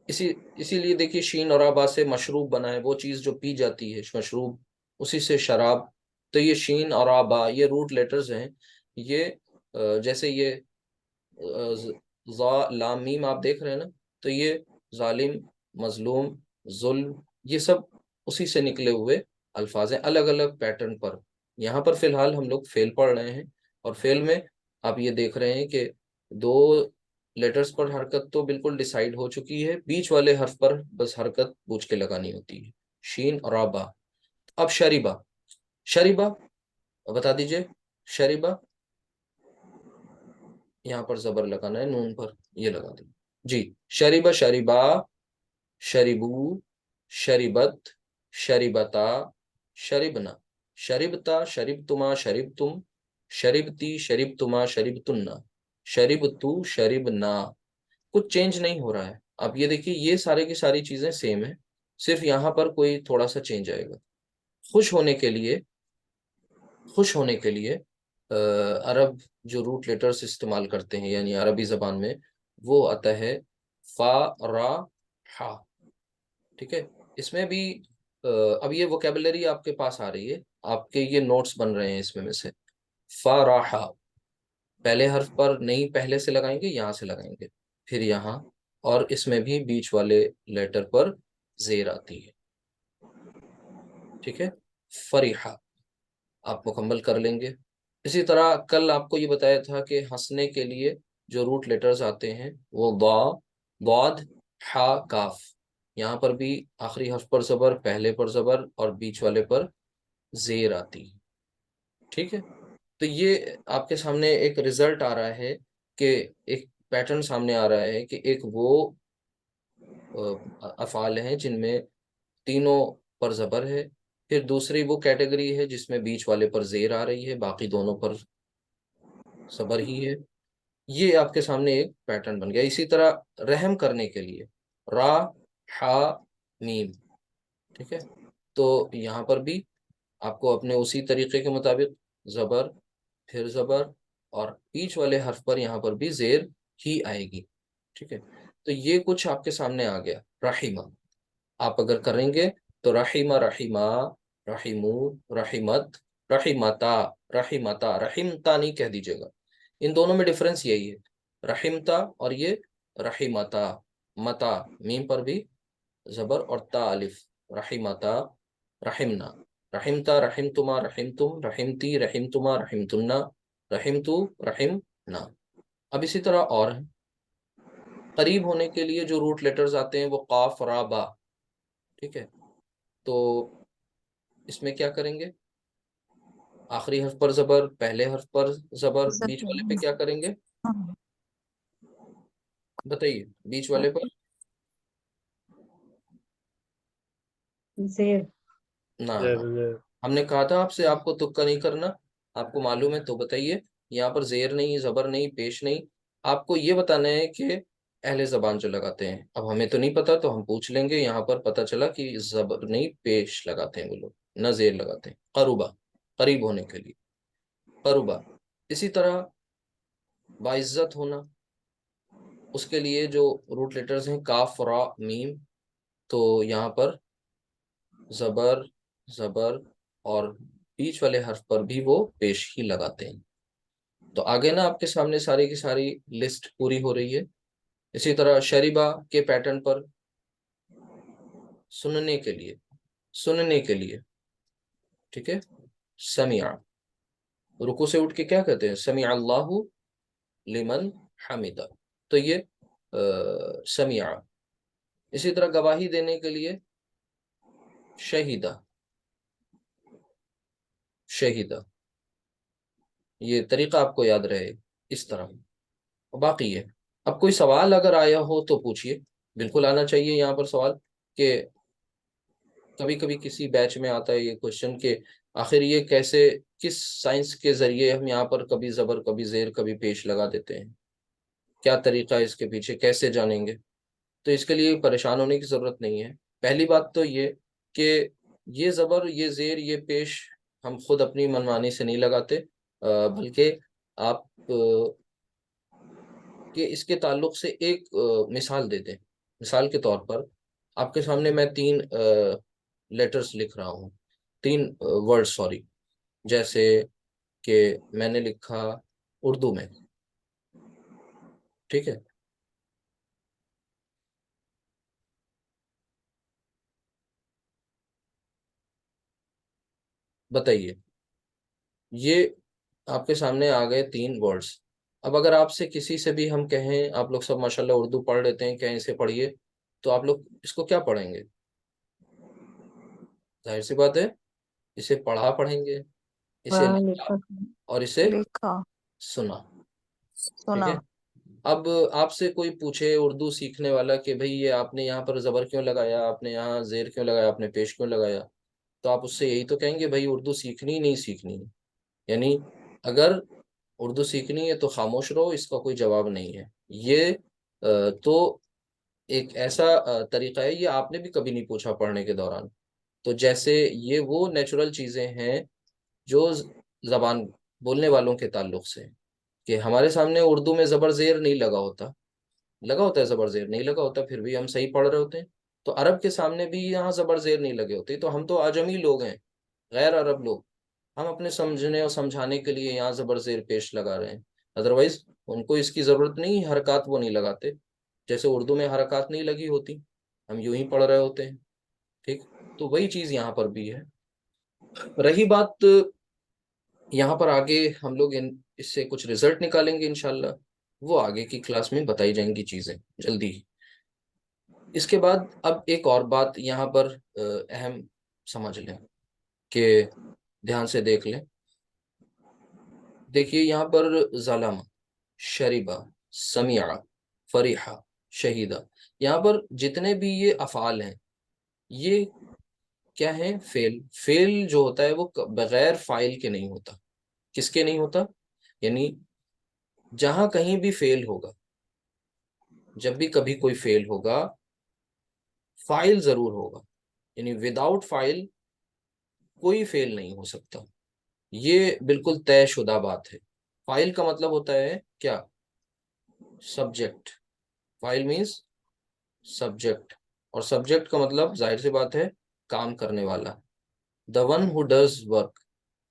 اسی لیے دیکھیے شین اور آبا سے مشروب بنا ہے، وہ چیز جو پی جاتی ہے مشروب، اسی سے شراب. تو یہ شین اور آبا یہ روٹ لیٹرز ہیں. یہ جیسے یہ ظا لام میم آپ دیکھ رہے ہیں نا، تو یہ ظالم، مظلوم، ظلم، یہ سب اسی سے نکلے ہوئے الفاظ ہیں، الگ الگ پیٹرن پر. یہاں پر فی الحال ہم لوگ فعل پڑھ رہے ہیں، اور فعل میں آپ یہ دیکھ رہے ہیں کہ 2 لیٹرز پر حرکت تو بالکل ڈیسائیڈ ہو چکی ہے، بیچ والے حرف پر بس حرکت پوچھ کے لگانی ہوتی ہے. شین اور آبا. اب شریبا، شریبا بتا دیجئے. شریبا یہاں پر زبر لگانا ہے، نون پر یہ لگا دیں جی. شریبا، شریبا، شریبو، شریبت، شریبتا، شریبنا، شریبتا، شریبتما، شریبتم، شریبتی، شریبتما، شریبتنا، شریبتو، شریبنا. کچھ چینج نہیں ہو رہا ہے. اب یہ دیکھیے یہ سارے کی ساری چیزیں سیم ہیں، صرف یہاں پر کوئی تھوڑا سا چینج آئے گا. خوش ہونے کے لیے، خوش ہونے کے لیے عرب جو روٹ لیٹرز استعمال کرتے ہیں یعنی عربی زبان میں، وہ آتا ہے فا را ہا. ٹھیک ہے. اس میں بھی اب یہ ووکیبلری آپ کے پاس آ رہی ہے، آپ کے یہ نوٹس بن رہے ہیں اس میں سے. فا را ہا پہلے حرف پر نہیں پہلے سے لگائیں گے، یہاں سے لگائیں گے، پھر یہاں، اور اس میں بھی بیچ والے لیٹر پر زیر آتی ہے. ٹھیک ہے. فریحہ آپ مکمل کر لیں گے. اسی طرح کل آپ کو یہ بتایا تھا کہ ہنسنے کے لیے جو روٹ لیٹرز آتے ہیں وہ ضا، ضاد، حا، کاف. یہاں پر بھی آخری حرف پر زبر، پہلے پر زبر اور بیچ والے پر زیر آتی ہے. ٹھیک ہے. تو یہ آپ کے سامنے ایک رزلٹ آ رہا ہے کہ ایک پیٹرن سامنے آ رہا ہے کہ ایک وہ افعال ہیں جن میں تینوں پر زبر ہے، پھر دوسری وہ کیٹیگری ہے جس میں بیچ والے پر زیر آ رہی ہے، باقی دونوں پر زبر ہی ہے. یہ آپ کے سامنے ایک پیٹرن بن گیا. اسی طرح رحم کرنے کے لیے را، حا، میم. ٹھیک ہے. تو یہاں پر بھی آپ کو اپنے اسی طریقے کے مطابق زبر، پھر زبر، اور بیچ والے حرف پر یہاں پر بھی زیر ہی آئے گی. ٹھیک ہے. تو یہ کچھ آپ کے سامنے آ گیا. رحیمہ آپ اگر کریں گے تو رحیمہ، رحیمہ، رحیمو، رحیمت، رحیمتا، رحیمتا، رحیمتا نہیں کہہ دیجیے گا. ان دونوں میں ڈفرنس یہی ہے، رحیمتا اور یہ رحیمتا. متا میم پر بھی زبر اور تا الف. رحیمتا، رحمنا، رحمتا، رحمتما، رحمتم، رحمتی، رحمتما، رحمتنا، رحمتو، رحمنا. اب اسی طرح اور ہیں. قریب ہونے کے لیے جو روٹ لیٹرز آتے ہیں وہ قاف، را، با. ٹھیک ہے. تو اس میں کیا کریں گے؟ آخری حرف پر زبر، پہلے حرف پر زبر، بیچ والے پہ کیا کریں گے بتائیے؟ بیچ والے پر زیر. نہ ہم نے کہا تھا آپ سے آپ کو تکا نہیں کرنا. آپ کو معلوم ہے تو بتائیے. یہاں پر زیر نہیں، زبر نہیں، پیش نہیں. آپ کو یہ بتانا ہے کہ اہل زبان جو لگاتے ہیں، اب ہمیں تو نہیں پتا تو ہم پوچھ لیں گے. یہاں پر پتہ چلا کہ زبر نہیں، پیش لگاتے ہیں وہ لوگ، نہ زیر لگاتے ہیں. قربا قریب ہونے کے لیے، قربا. اسی طرح باعزت ہونا، اس کے لیے جو روٹ لیٹرز ہیں کاف، را، میم، تو یہاں پر زبر، زبر اور بیچ والے حرف پر بھی وہ پیش ہی لگاتے ہیں. تو آگے نا آپ کے سامنے ساری کی ساری لسٹ پوری ہو رہی ہے. اسی طرح شریبا کے پیٹرن پر سننے کے لیے، سننے کے لیے. ٹھیک ہے. سمع، رکو سے اٹھ کے کیا کہتے ہیں؟ سمع اللہ لمن حمدہ. تو یہ سمع. اسی طرح گواہی دینے کے لیے شہیدہ، شہیدہ. یہ طریقہ آپ کو یاد رہے اس طرح. باقی ہے. اب کوئی سوال اگر آیا ہو تو پوچھئے، بالکل آنا چاہیے یہاں پر سوال. کہ کبھی کبھی کسی بیچ میں آتا ہے یہ کوشچن کہ آخر یہ کیسے، کس سائنس کے ذریعے ہم یہاں پر کبھی زبر کبھی زیر کبھی پیش لگا دیتے ہیں؟ کیا طریقہ ہے اس کے پیچھے، کیسے جانیں گے؟ تو اس کے لیے پریشان ہونے کی ضرورت نہیں ہے۔ پہلی بات تو یہ کہ یہ زبر یہ زیر یہ پیش ہم خود اپنی منمانی سے نہیں لگاتے، بلکہ آپ کہ اس کے تعلق سے ایک مثال دے دیں۔ مثال کے طور پر آپ کے سامنے میں 3 لیٹرز لکھ رہا ہوں، 3 ورڈ سوری، جیسے کہ میں نے لکھا اردو میں، ٹھیک ہے؟ بتائیے، یہ آپ کے سامنے آ گئے 3 ورڈز۔ اب اگر آپ سے کسی سے بھی ہم کہیں، آپ لوگ سب ماشاءاللہ اردو پڑھ لیتے ہیں، کہیں اسے پڑھیے، تو آپ لوگ اس کو کیا پڑھیں گے؟ ظاہر سی بات ہے اسے پڑھا پڑھیں گے، اسے پڑھا لکھا لکھا اور اسے لکھا سنا، ٹھیک سنا۔ ہے؟ اب آپ سے کوئی پوچھے اردو سیکھنے والا کہ بھئی یہ آپ نے یہاں پر زبر کیوں لگایا، آپ نے یہاں زیر کیوں لگایا، آپ نے پیش کیوں لگایا، تو آپ اس سے یہی تو کہیں گے بھئی اردو سیکھنی نہیں سیکھنی۔ یعنی اگر اردو سیکھنی ہے تو خاموش رہو، اس کا کوئی جواب نہیں ہے۔ یہ تو ایک ایسا طریقہ ہے، یہ آپ نے بھی کبھی نہیں پوچھا پڑھنے کے دوران۔ تو جیسے یہ وہ نیچرل چیزیں ہیں جو زبان بولنے والوں کے تعلق سے، کہ ہمارے سامنے اردو میں زبر زیر نہیں لگا ہوتا، لگا ہوتا ہے زبر زیر نہیں لگا ہوتا، پھر بھی ہم صحیح پڑھ رہے ہوتے ہیں۔ تو عرب کے سامنے بھی یہاں زبر زیر نہیں لگے ہوتے، تو ہم تو آجمی لوگ ہیں، غیر عرب لوگ، ہم اپنے سمجھنے اور سمجھانے کے لیے یہاں زبر زیر پیش لگا رہے ہیں۔ ادروائز ان کو اس کی ضرورت نہیں، حرکات وہ نہیں لگاتے، جیسے اردو میں حرکات نہیں لگی ہوتی، ہم یوں ہی پڑھ رہے ہوتے ہیں، ٹھیک؟ تو وہی چیز یہاں پر بھی ہے۔ رہی بات یہاں پر آگے ہم لوگ اس سے کچھ رزلٹ نکالیں گے انشاءاللہ، وہ آگے کی کلاس میں بتائی جائیں گی چیزیں جلدی ہی۔ اس کے بعد اب ایک اور بات یہاں پر اہم سمجھ لیں، کہ دھیان سے دیکھ لیں۔ دیکھیے یہاں پر ظلم، شریبہ، سمیع، فریحہ، شہیدہ، یہاں پر جتنے بھی یہ افعال ہیں، یہ کیا ہے؟ فعل۔ فعل جو ہوتا ہے وہ بغیر فاعل کے نہیں ہوتا۔ کس کے نہیں ہوتا؟ یعنی جہاں کہیں بھی فعل ہوگا، جب بھی کبھی کوئی فعل ہوگا، فاعل ضرور ہوگا، یعنی وداؤٹ فاعل کوئی فعل نہیں ہو سکتا، یہ بالکل طے شدہ بات ہے۔ فاعل کا مطلب ہوتا ہے کیا؟ سبجیکٹ۔ فاعل مینس سبجیکٹ، اور سبجیکٹ کا مطلب ظاہر سی بات ہے کام کرنے والا، the one who does work،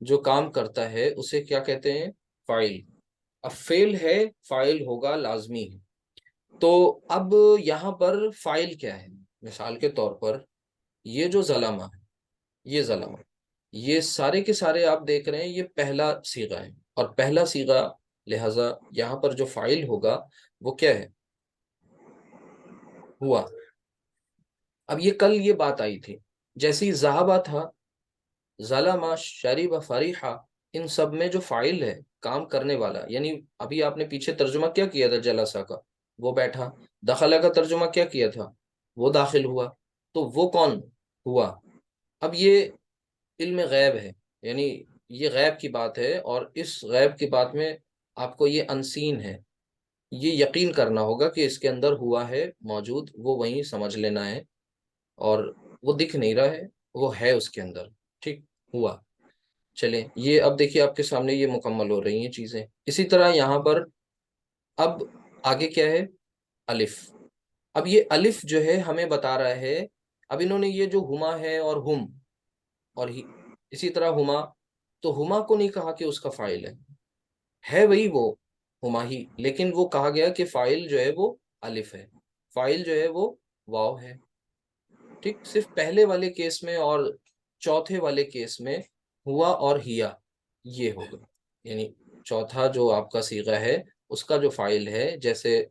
جو کام کرتا ہے اسے کیا کہتے ہیں؟ فاعل۔ اب فعل ہے، فاعل ہوگا لازمی ہے۔ تو اب یہاں پر فاعل کیا ہے؟ مثال کے طور پر یہ جو ظلمہ ہے، یہ ظلمہ، یہ سارے کے سارے آپ دیکھ رہے ہیں یہ پہلا صیغہ ہے، اور پہلا صیغہ، لہٰذا یہاں پر جو فاعل ہوگا وہ کیا ہے؟ ہوا۔ اب یہ کل یہ بات آئی تھی، جیسی ذہبہ تھا، ظلمہ، شریبہ، فریحہ، ان سب میں جو فاعل ہے کام کرنے والا، یعنی ابھی آپ نے پیچھے ترجمہ کیا کیا تھا جلسہ کا؟ وہ بیٹھا۔ دخلہ کا ترجمہ کیا کیا تھا؟ وہ داخل ہوا۔ تو وہ کون ہوا؟ اب یہ علم غیب ہے، یعنی یہ غیب کی بات ہے، اور اس غیب کی بات میں آپ کو یہ انسین ہے، یہ یقین کرنا ہوگا کہ اس کے اندر ہوا ہے، موجود، وہ وہیں سمجھ لینا ہے، اور وہ دکھ نہیں رہا ہے، وہ ہے اس کے اندر، ٹھیک؟ ہوا۔ چلیں یہ اب دیکھیے آپ کے سامنے یہ مکمل ہو رہی ہیں چیزیں۔ اسی طرح یہاں پر اب آگے کیا ہے؟ الف۔ اب یہ الف جو ہے ہمیں بتا رہا ہے، اب انہوں نے یہ جو ہما ہے اور ہم اور اسی طرح ہما، تو ہما کو نہیں کہا کہ اس کا فاعل ہے وہی وہ ہما ہی، لیکن وہ کہا گیا کہ فاعل جو ہے وہ الف ہے، فاعل جو ہے وہ واو ہے، ٹھیک؟ صرف پہلے والے کیس میں اور چوتھے والے کیس میں ہوا اور ہیا یہ ہوگا، یعنی چوتھا جو آپ کا صیغہ ہے اس کا جو فاعل ہے، جیسے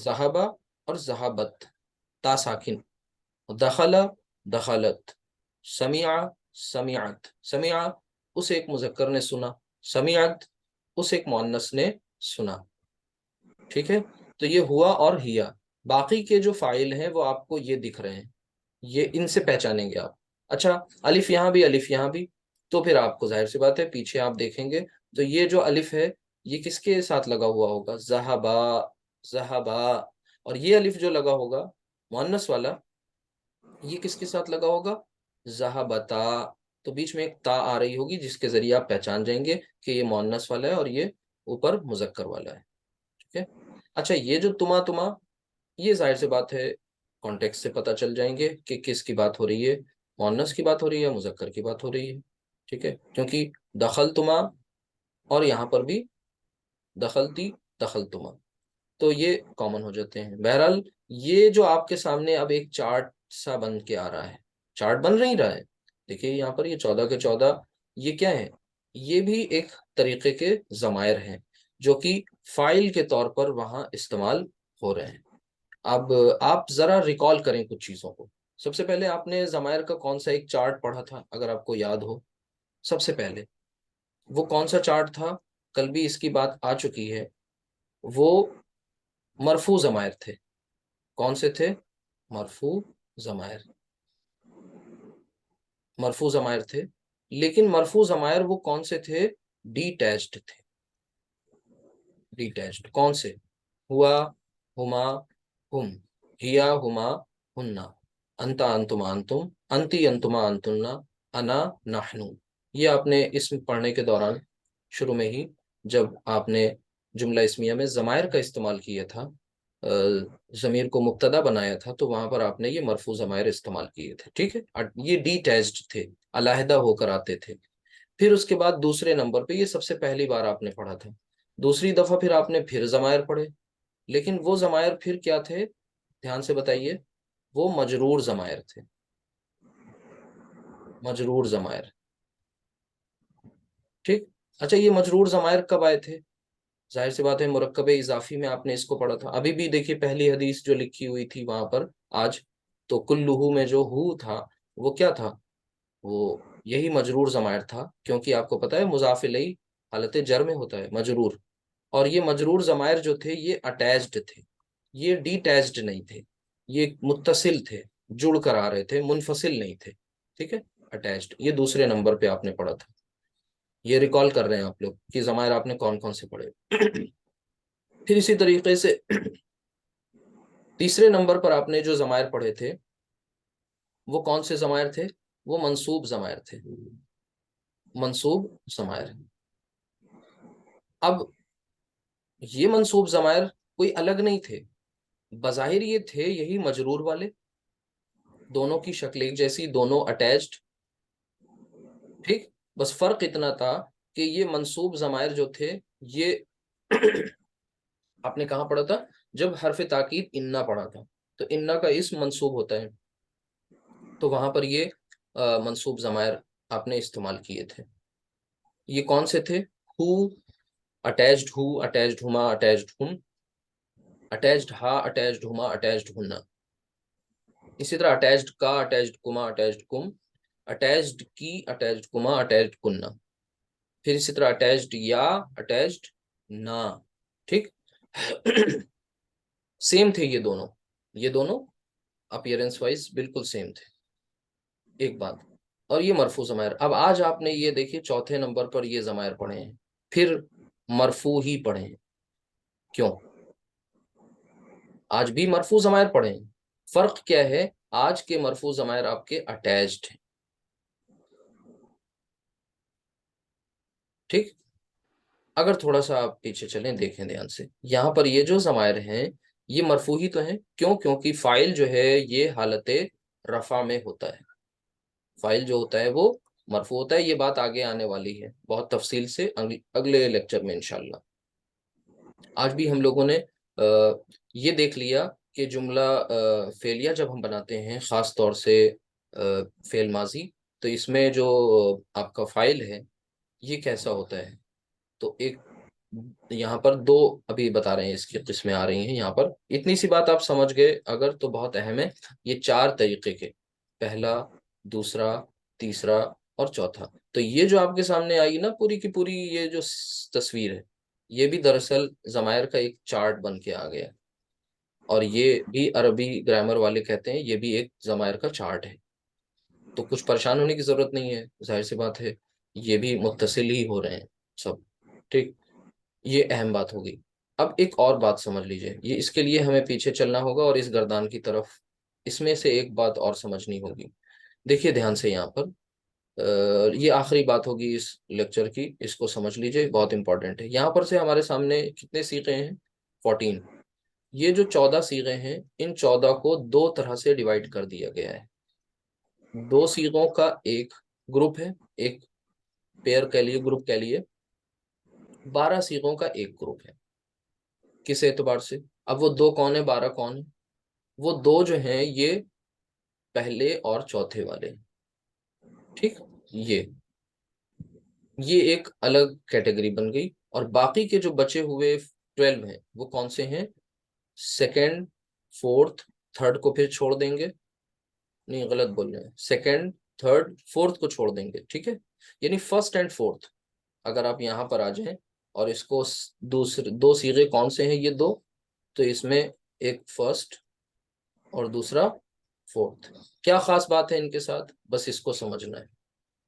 ذہبہ اور ذہبت، تا ساکن، دخل، دخلت، سمیع، سمیعت، سمیع اس ایک مذکر نے سنا، سمیعت اس ایک مؤنث نے سنا، ٹھیک ہے؟ تو یہ ہوا اور ہیا، باقی کے جو فاعل ہیں وہ آپ کو یہ دکھ رہے ہیں، یہ ان سے پہچانیں گے آپ۔ اچھا الف یہاں بھی، الف یہاں بھی، تو پھر آپ کو ظاہر سی بات ہے پیچھے آپ دیکھیں گے تو یہ جو الف ہے یہ کس کے ساتھ لگا ہوا ہوگا؟ ذہبا، ذہبا. اور یہ الف جو لگا ہوگا مؤنث والا یہ کس کے ساتھ لگا ہوگا؟ ذہبتا. تو بیچ میں ایک تا آ رہی ہوگی جس کے ذریعے آپ پہچان جائیں گے کہ یہ مؤنث والا ہے اور یہ اوپر مذکر والا ہے. ٹھیک ہے. اچھا یہ جو تما یہ ظاہر سی بات ہے کانٹیکس سے پتہ چل جائیں گے کہ کس کی بات ہو رہی ہے، مؤنث کی بات ہو رہی ہے یا مذکر کی بات ہو رہی ہے. ٹھیک ہے. کیونکہ دخلتما اور یہاں پر بھی دخلتی دخلتما تو یہ کامن ہو جاتے ہیں. بہرحال یہ جو آپ کے سامنے اب ایک چارٹ سا بن کے آ رہا ہے، چارٹ بن نہیں رہا ہے. دیکھیے یہاں پر یہ 14 کے 14 یہ کیا ہے؟ یہ بھی ایک طریقے کے ضمائر ہیں جو کہ فاعل کے طور پر وہاں استعمال ہو رہے ہیں. اب آپ ذرا ریکال کریں کچھ چیزوں کو. سب سے پہلے آپ نے ضمائر کا کون سا ایک چارٹ پڑھا تھا اگر آپ کو یاد ہو؟ سب سے پہلے وہ کون سا چارٹ تھا؟ کل بھی اس کی بات آ چکی ہے. وہ مرفوع ضمائر تھے. کون سے تھے؟ مرفوع ضمائر. مرفوع ضمائر تھے. لیکن مرفوع ضمائر وہ کون سے تھے؟ ڈیٹیچڈ تھے. ڈیٹیچڈ کون سے؟ ہوا، ہما، ہم، ہیا، ہما، ہننا، انتا، انتما، انتم، انتی، انتما، انتنا، انا، نحنو. یہ آپ نے اسم پڑھنے کے دوران شروع میں ہی جب آپ نے جملہ اسمیہ میں ضمائر کا استعمال کیا تھا، ضمیر کو مبتدا بنایا تھا، تو وہاں پر آپ نے یہ مرفوع ضمائر استعمال کیے تھے. ٹھیک ہے. یہ ڈیٹیچڈ تھے، علیحدہ ہو کر آتے تھے. پھر اس کے بعد دوسرے نمبر پہ یہ سب سے پہلی بار آپ نے پڑھا تھا. دوسری دفعہ پھر آپ نے پھر ضمائر پڑھے. لیکن وہ ضمائر پھر کیا تھے؟ دھیان سے بتائیے. وہ مجرور ضمائر تھے. مجرور ضمائر. ٹھیک. اچھا یہ مجرور ضمائر کب آئے تھے؟ ظاہر سی بات ہے مرکب اضافی میں آپ نے اس کو پڑھا تھا. ابھی بھی دیکھیے پہلی حدیث جو لکھی ہوئی تھی وہاں پر آج تو کلہو میں جو ہو تھا وہ کیا تھا؟ وہ یہی مجرور ضمائر تھا. کیونکہ آپ کو پتا ہے مضاف الیہ حالت جر میں ہوتا ہے مجرور. اور یہ مجرور ضمائر جو تھے یہ اٹیچڈ تھے، یہ ڈیٹیچڈ نہیں تھے. یہ متصل تھے، جڑ کر آ رہے تھے، منفصل نہیں تھے. ٹھیک ہے. اٹیچڈ یہ دوسرے نمبر پہ آپ نے پڑھا تھا. یہ ریکال کر رہے ہیں آپ لوگ کہ ضمائر آپ نے کون کون سے پڑھے. پھر اسی طریقے سے تیسرے نمبر پر آپ نے جو ضمائر پڑھے تھے وہ کون سے ضمائر تھے؟ وہ منصوب ضمائر تھے. منصوب ضمائر. اب یہ منصوب ضمائر کوئی الگ نہیں تھے، بظاہر یہ تھے یہی مجرور والے، دونوں کی شکل ایک جیسی، دونوں اٹیچڈ. ٹھیک. بس فرق اتنا تھا کہ یہ منصوب ضمائر جو تھے یہ آپ نے کہاں پڑھا تھا؟ جب حرف تاکید انا پڑھا تھا تو انا کا اسم منصوب ہوتا ہے، تو وہاں پر یہ منصوب ضمائر آپ نے استعمال کیے تھے. یہ کون سے تھے؟ ہو، اٹیچڈ ہو، اٹیچڈ ہما، اٹیچڈ ہم، اٹیچڈ ہا، اٹیچڈ ہما، اٹیچڈ ہننا. اسی طرح اٹیچڈ کا، اٹیچڈ کما، اٹیچڈ کم، اٹیچڈ کی، اٹیچڈ کما، اٹیچڈ کننا. پھر اسی طرح اٹیچڈ یا، اٹیچڈ نا. ٹھیک. سیم تھے یہ دونوں اپیرنس وائز بالکل سیم تھے. ایک بات. اور یہ مرفوع ضمائر. اب آج آپ نے یہ دیکھیے چوتھے نمبر پر یہ ضمائر پڑھے ہیں، پھر مرفوع ہی پڑھے ہیں. کیوں؟ آج بھی مرفوع ضمائر پڑھے ہیں. فرق کیا ہے؟ آج کے مرفوع ضمائر آپ کے اٹیچڈ ہیں. ٹھیک. اگر تھوڑا سا آپ پیچھے چلیں دیکھیں دھیان سے، یہاں پر یہ جو ضمائر ہیں یہ مرفوع ہی تو ہیں. کیوں؟ کیونکہ فاعل جو ہے یہ حالت رفع میں ہوتا ہے. فاعل جو ہوتا ہے وہ مرفوع ہوتا ہے. یہ بات آگے آنے والی ہے بہت تفصیل سے اگلے لیکچر میں انشاءاللہ. آج بھی ہم لوگوں نے یہ دیکھ لیا کہ جملہ فعلیہ جب ہم بناتے ہیں خاص طور سے فعل ماضی، تو اس میں جو آپ کا فاعل ہے یہ کیسا ہوتا ہے. تو ایک یہاں پر دو ابھی بتا رہے ہیں اس کی قسمیں آ رہی ہیں. یہاں پر اتنی سی بات آپ سمجھ گئے اگر تو بہت اہم ہے. یہ 4 طریقے کے، پہلا، دوسرا، تیسرا اور چوتھا. تو یہ جو آپ کے سامنے آئی نا پوری کی پوری یہ جو تصویر ہے یہ بھی دراصل ضمائر کا ایک چارٹ بن کے آ گیا. اور یہ بھی عربی گرامر والے کہتے ہیں یہ بھی ایک ضمائر کا چارٹ ہے. تو کچھ پریشان ہونے کی ضرورت نہیں ہے. ظاہر سی بات ہے یہ بھی متصل ہی ہو رہے ہیں سب، ٹھیک. یہ اہم بات ہوگی. اب ایک اور بات سمجھ لیجئے، یہ اس کے لیے ہمیں پیچھے چلنا ہوگا اور اس گردان کی طرف. اس میں سے ایک بات اور سمجھنی ہوگی. دیکھیے دھیان سے یہاں پر، یہ آخری بات ہوگی اس لیکچر کی، اس کو سمجھ لیجئے، بہت امپورٹنٹ ہے. یہاں پر سے ہمارے سامنے کتنے صیغے ہیں؟ 14. یہ جو 14 صیغے ہیں، ان 14 کو دو طرح سے ڈیوائڈ کر دیا گیا ہے. دو صیغوں کا ایک گروپ ہے، ایک پیئر کہہ لیے، گروپ کہہ لیے. 12 صیغوں کا ایک گروپ ہے. کس اعتبار سے؟ اب وہ دو کون ہیں، 12 کون ہیں؟ وہ دو جو ہیں یہ پہلے اور چوتھے والے ہیں. ٹھیک. یہ ایک الگ کیٹیگری بن گئی. اور باقی کے جو بچے ہوئے 12 ہیں وہ کون سے ہیں؟ سیکنڈ، فورتھ، تھرڈ کو پھر چھوڑ دیں گے. نہیں، غلط بول رہے ہیں. سیکنڈ، تھرڈ، فورتھ کو چھوڑ دیں گے. ٹھیک ہے. یعنی فرسٹ اینڈ فورتھ. اگر آپ یہاں پر آ جائیں اور اس کو دوسرے دو صیغے کون سے ہیں؟ یہ دو. تو اس میں ایک فرسٹ اور دوسرا فورتھ. کیا خاص بات ہے ان کے ساتھ؟ بس اس کو سمجھنا ہے.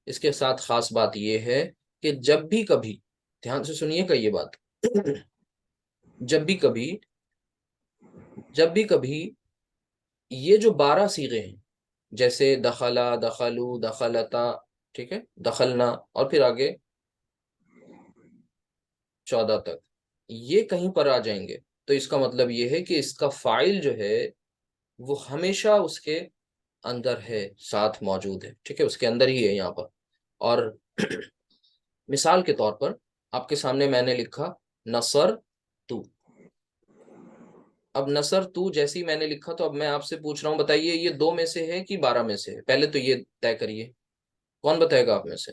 اس کے ساتھ خاص بات یہ ہے کہ جب بھی کبھی، دھیان سے سنیے گا یہ بات، جب بھی کبھی یہ جو 12 صیغے ہیں، جیسے دخلا، دخلو، دخلتا، ٹھیک ہے، دخلنا، اور پھر آگے 14 تک، یہ کہیں پر آ جائیں گے تو اس کا مطلب یہ ہے کہ اس کا فاعل جو ہے وہ ہمیشہ اس کے اندر ہے، ساتھ موجود ہے. ٹھیک ہے، اس کے اندر ہی ہے یہاں پر. اور مثال کے طور پر آپ کے سامنے میں نے لکھا نصر تو. اب نصر تو جیسی میں نے لکھا، تو اب میں آپ سے پوچھ رہا ہوں، بتائیے یہ 2 میں سے ہے کہ 12 میں سے ہے؟ پہلے تو یہ طے کریے. کون بتائے گا آپ میں سے؟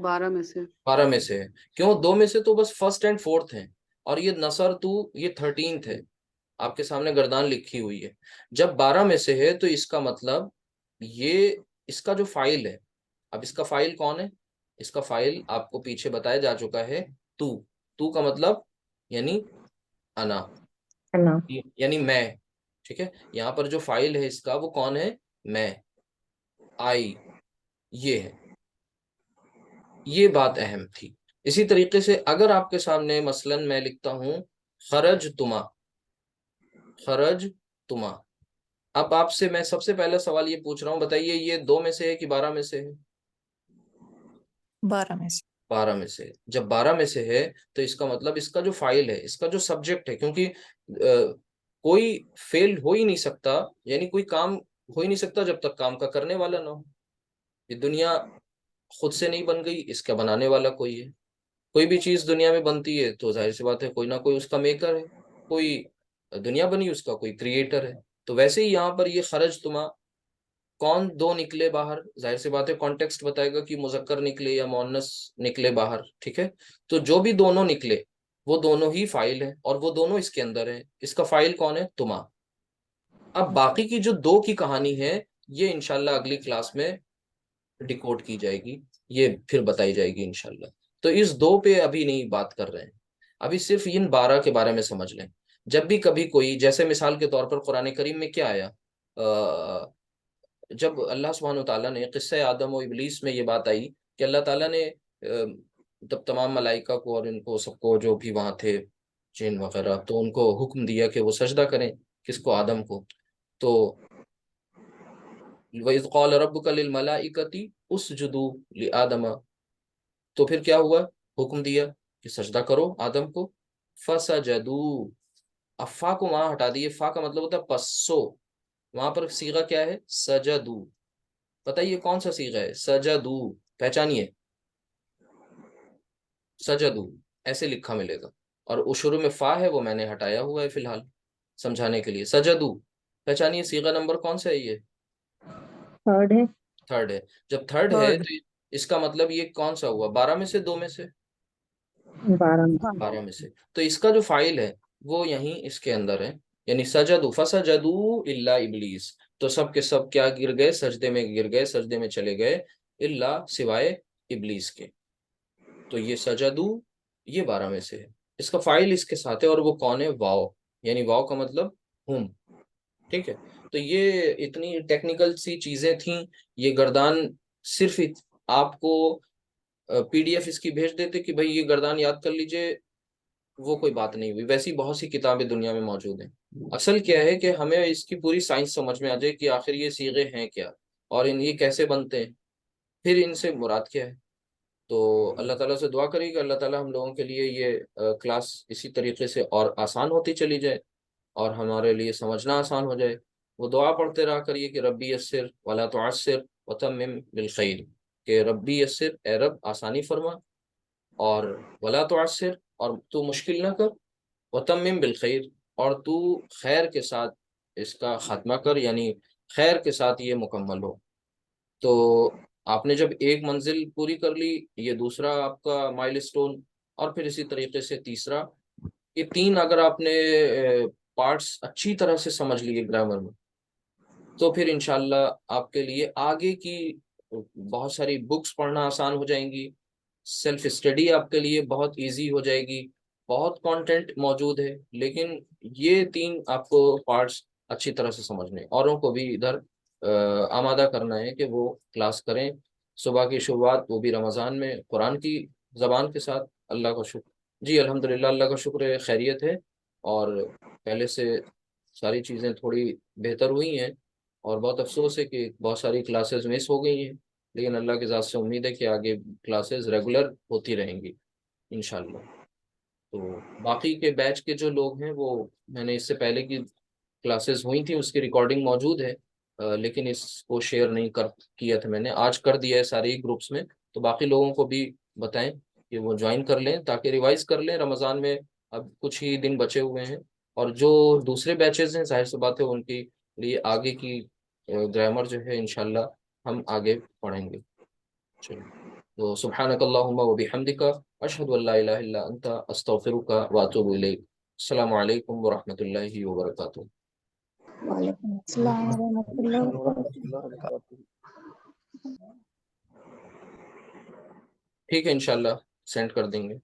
12 میں سے. 12 میں سے ہے. کیوں؟ 2 میں سے تو بس فرسٹ اینڈ فورتھ ہیں، اور یہ نصر تو یہ 13th ہے. آپ کے سامنے گردان لکھی ہوئی ہے. جب 12 میں سے ہے تو اس کا مطلب یہ اس کا جو فاعل ہے. اب اس کا فاعل کون ہے؟ اس کا فاعل آپ کو پیچھے بتایا جا چکا ہے، تو کا مطلب یعنی انا، اللہ. یعنی میں. ٹھیک ہے. یہاں پر جو فاعل ہے اس کا وہ کون ہے؟ میں، آئی، یہ ہے. یہ بات اہم تھی. اسی طریقے سے اگر آپ کے سامنے مثلا میں لکھتا ہوں خرج تما، خرج تما. اب آپ سے میں سب سے پہلا سوال یہ پوچھ رہا ہوں، بتائیے یہ 2 میں سے ہے کہ 12 میں سے ہے؟ 12 میں سے. 12 میں سے. جب 12 میں سے ہے تو اس کا مطلب اس کا جو فاعل ہے، اس کا جو سبجیکٹ ہے، کیونکہ کوئی فیل ہو ہی نہیں سکتا، یعنی کوئی کام ہو ہی نہیں سکتا جب تک کام کا کرنے والا نہ ہو. یہ دنیا خود سے نہیں بن گئی، اس کا بنانے والا کوئی ہے. کوئی بھی چیز دنیا میں بنتی ہے تو ظاہر سی بات ہے کوئی نہ کوئی اس کا میکر ہے. کوئی دنیا بنی اس کا کوئی کریٹر ہے. تو ویسے ہی یہاں پر یہ خرج تما، کون 2 نکلے باہر؟ ظاہر سی بات ہے کانٹیکسٹ بتائے گا کہ مذکر نکلے یا مؤنث نکلے باہر. ٹھیک ہے. تو جو بھی دونوں نکلے وہ دونوں ہی فاعل ہیں، اور وہ دونوں اس کے اندر ہیں. اس کا فاعل کون ہے؟ تما. اب باقی کی جو 2 کی کہانی ہے یہ انشاءاللہ اگلی کلاس میں ڈیکوڈ کی جائے گی، یہ پھر بتائی جائے گی انشاءاللہ. تو اس 2 پہ ابھی نہیں بات کر رہے ہیں، ابھی صرف ان 12 کے بارے میں سمجھ لیں. جب بھی کبھی کوئی، جیسے مثال کے طور پر قرآن کریم میں کیا آیا، جب اللہ سبحانہ وتعالیٰ نے قصہ آدم و ابلیس میں یہ بات آئی کہ اللہ تعالیٰ نے تب تمام ملائکہ کو اور ان کو سب کو جو بھی وہاں تھے جن وغیرہ، تو ان کو حکم دیا کہ وہ سجدہ کریں. کس کو؟ آدم کو. تو وَإِذْ قَالَ رَبُّكَ لِلْمَلَائِكَةِ اسْجُدُوا لِآدَمَ، تو پھر کیا ہوا؟ حکم دیا کہ سجدہ کرو آدم کو. فَسَجَدُوا. اب فا کو وہاں ہٹا دیے. فا کا مطلب ہوتا ہے پسو. وہاں پر صیغہ کیا ہے؟ سجدو. بتائیے کون سا صیغہ ہے؟ سجدو. پہچانیے. سجدو ایسے لکھا ملے گا، اور شروع میں فا ہے وہ میں نے ہٹایا ہوا ہے فی الحال سمجھانے کے لیے. سجدو پہچانیے. صیغہ نمبر کون سا ہے؟ یہ 3rd ہے. 3rd ہے. جب 3rd ہے Third. تو اس کا مطلب یہ کون سا ہوا؟ 12 میں سے 2 میں سے؟ 12 میں. 12 میں سے. تو اس کا جو فاعل ہے وہ یہیں اس کے اندر ہے، یعنی سجدو. فسجدو الا ابلیس. تو سب کے سب کیا گر گئے؟ سجدے میں گر گئے، سجدے میں چلے گئے، الا سوائے ابلیس کے. تو یہ سجدو یہ 12 میں سے ہے. اس کا فاعل اس کے ساتھ ہے، اور وہ کون ہے؟ واو. یعنی واو کا مطلب ہم. ٹھیک ہے. تو یہ اتنی ٹیکنیکل سی چیزیں تھیں. یہ گردان صرف آپ کو PDF اس کی بھیج دیتے کہ بھائی یہ گردان یاد کر لیجئے، وہ کوئی بات نہیں ہوئی. ویسی بہت سی کتابیں دنیا میں موجود ہیں. اصل کیا ہے کہ ہمیں اس کی پوری سائنس سمجھ میں آ جائے کہ آخر یہ صیغے ہیں کیا، اور یہ کیسے بنتے ہیں، پھر ان سے مراد کیا ہے. تو اللہ تعالیٰ سے دعا کریں کہ اللہ تعالیٰ ہم لوگوں کے لیے یہ کلاس اسی طریقے سے اور آسان ہوتی چلی جائے اور ہمارے لیے سمجھنا آسان ہو جائے. وہ دعا پڑھتے رہا کریے کہ ربی یسر ولا تعسر وتمم بالخیر، کہ ربی یسر، اے رب آسانی فرما، اور ولا تعسر، اور تو مشکل نہ کر، وتمم بالخیر، اور تو خیر کے ساتھ اس کا خاتمہ کر، یعنی خیر کے ساتھ یہ مکمل ہو. تو آپ نے جب ایک منزل پوری کر لی، یہ دوسرا آپ کا مائل اسٹون، اور پھر اسی طریقے سے تیسرا. یہ تین اگر آپ نے پارٹس اچھی طرح سے سمجھ لیے گرامر میں، تو پھر انشاءاللہ آپ کے لیے آگے کی بہت ساری بکس پڑھنا آسان ہو جائیں گی. سیلف اسٹڈی آپ کے لیے بہت ایزی ہو جائے گی. بہت کانٹینٹ موجود ہے، لیکن یہ تین آپ کو پارٹس اچھی طرح سے سمجھنے، اوروں کو بھی ادھر آمادہ کرنا ہے کہ وہ کلاس کریں. صبح کی شروعات وہ بھی رمضان میں قرآن کی زبان کے ساتھ. اللہ کا شکر. جی الحمدللہ، اللہ کا شکر ہے، خیریت ہے، اور پہلے سے ساری چیزیں تھوڑی بہتر ہوئی ہیں. اور بہت افسوس ہے کہ بہت ساری کلاسز مس ہو گئی ہیں، لیکن اللہ کی ذات سے امید ہے کہ آگے کلاسز ریگولر ہوتی رہیں گی انشاءاللہ. تو باقی کے بیچ کے جو لوگ ہیں، وہ میں نے اس سے پہلے کی کلاسز ہوئی تھیں اس کی ریکارڈنگ موجود ہے، لیکن اس کو شیئر نہیں کیا تھا میں نے. آج کر دیا ہے سارے ہی گروپس میں. تو باقی لوگوں کو بھی بتائیں کہ وہ جوائن کر لیں تاکہ ریوائز کر لیں. رمضان میں اب کچھ ہی دن بچے ہوئے ہیں، اور جو دوسرے بیچز ہیں ظاہر سی بات ہے ان کی لیے آگے کی گرامر جو ہے انشاءاللہ ہم آگے پڑھیں گے. چلو، تو سبحانک اللہم و بحمدک، اشہد ان لا الہ الا انت، استغفرک و اتوب الیک. السلام علیکم ورحمۃ اللہ وبرکاتہ. وعلیکم السلام ورحمۃ اللہ السلام ورحمۃ وبرکاتہ. اللہ وبرکاتہ. ٹھیک ہے، انشاءاللہ سینڈ کر دیں گے.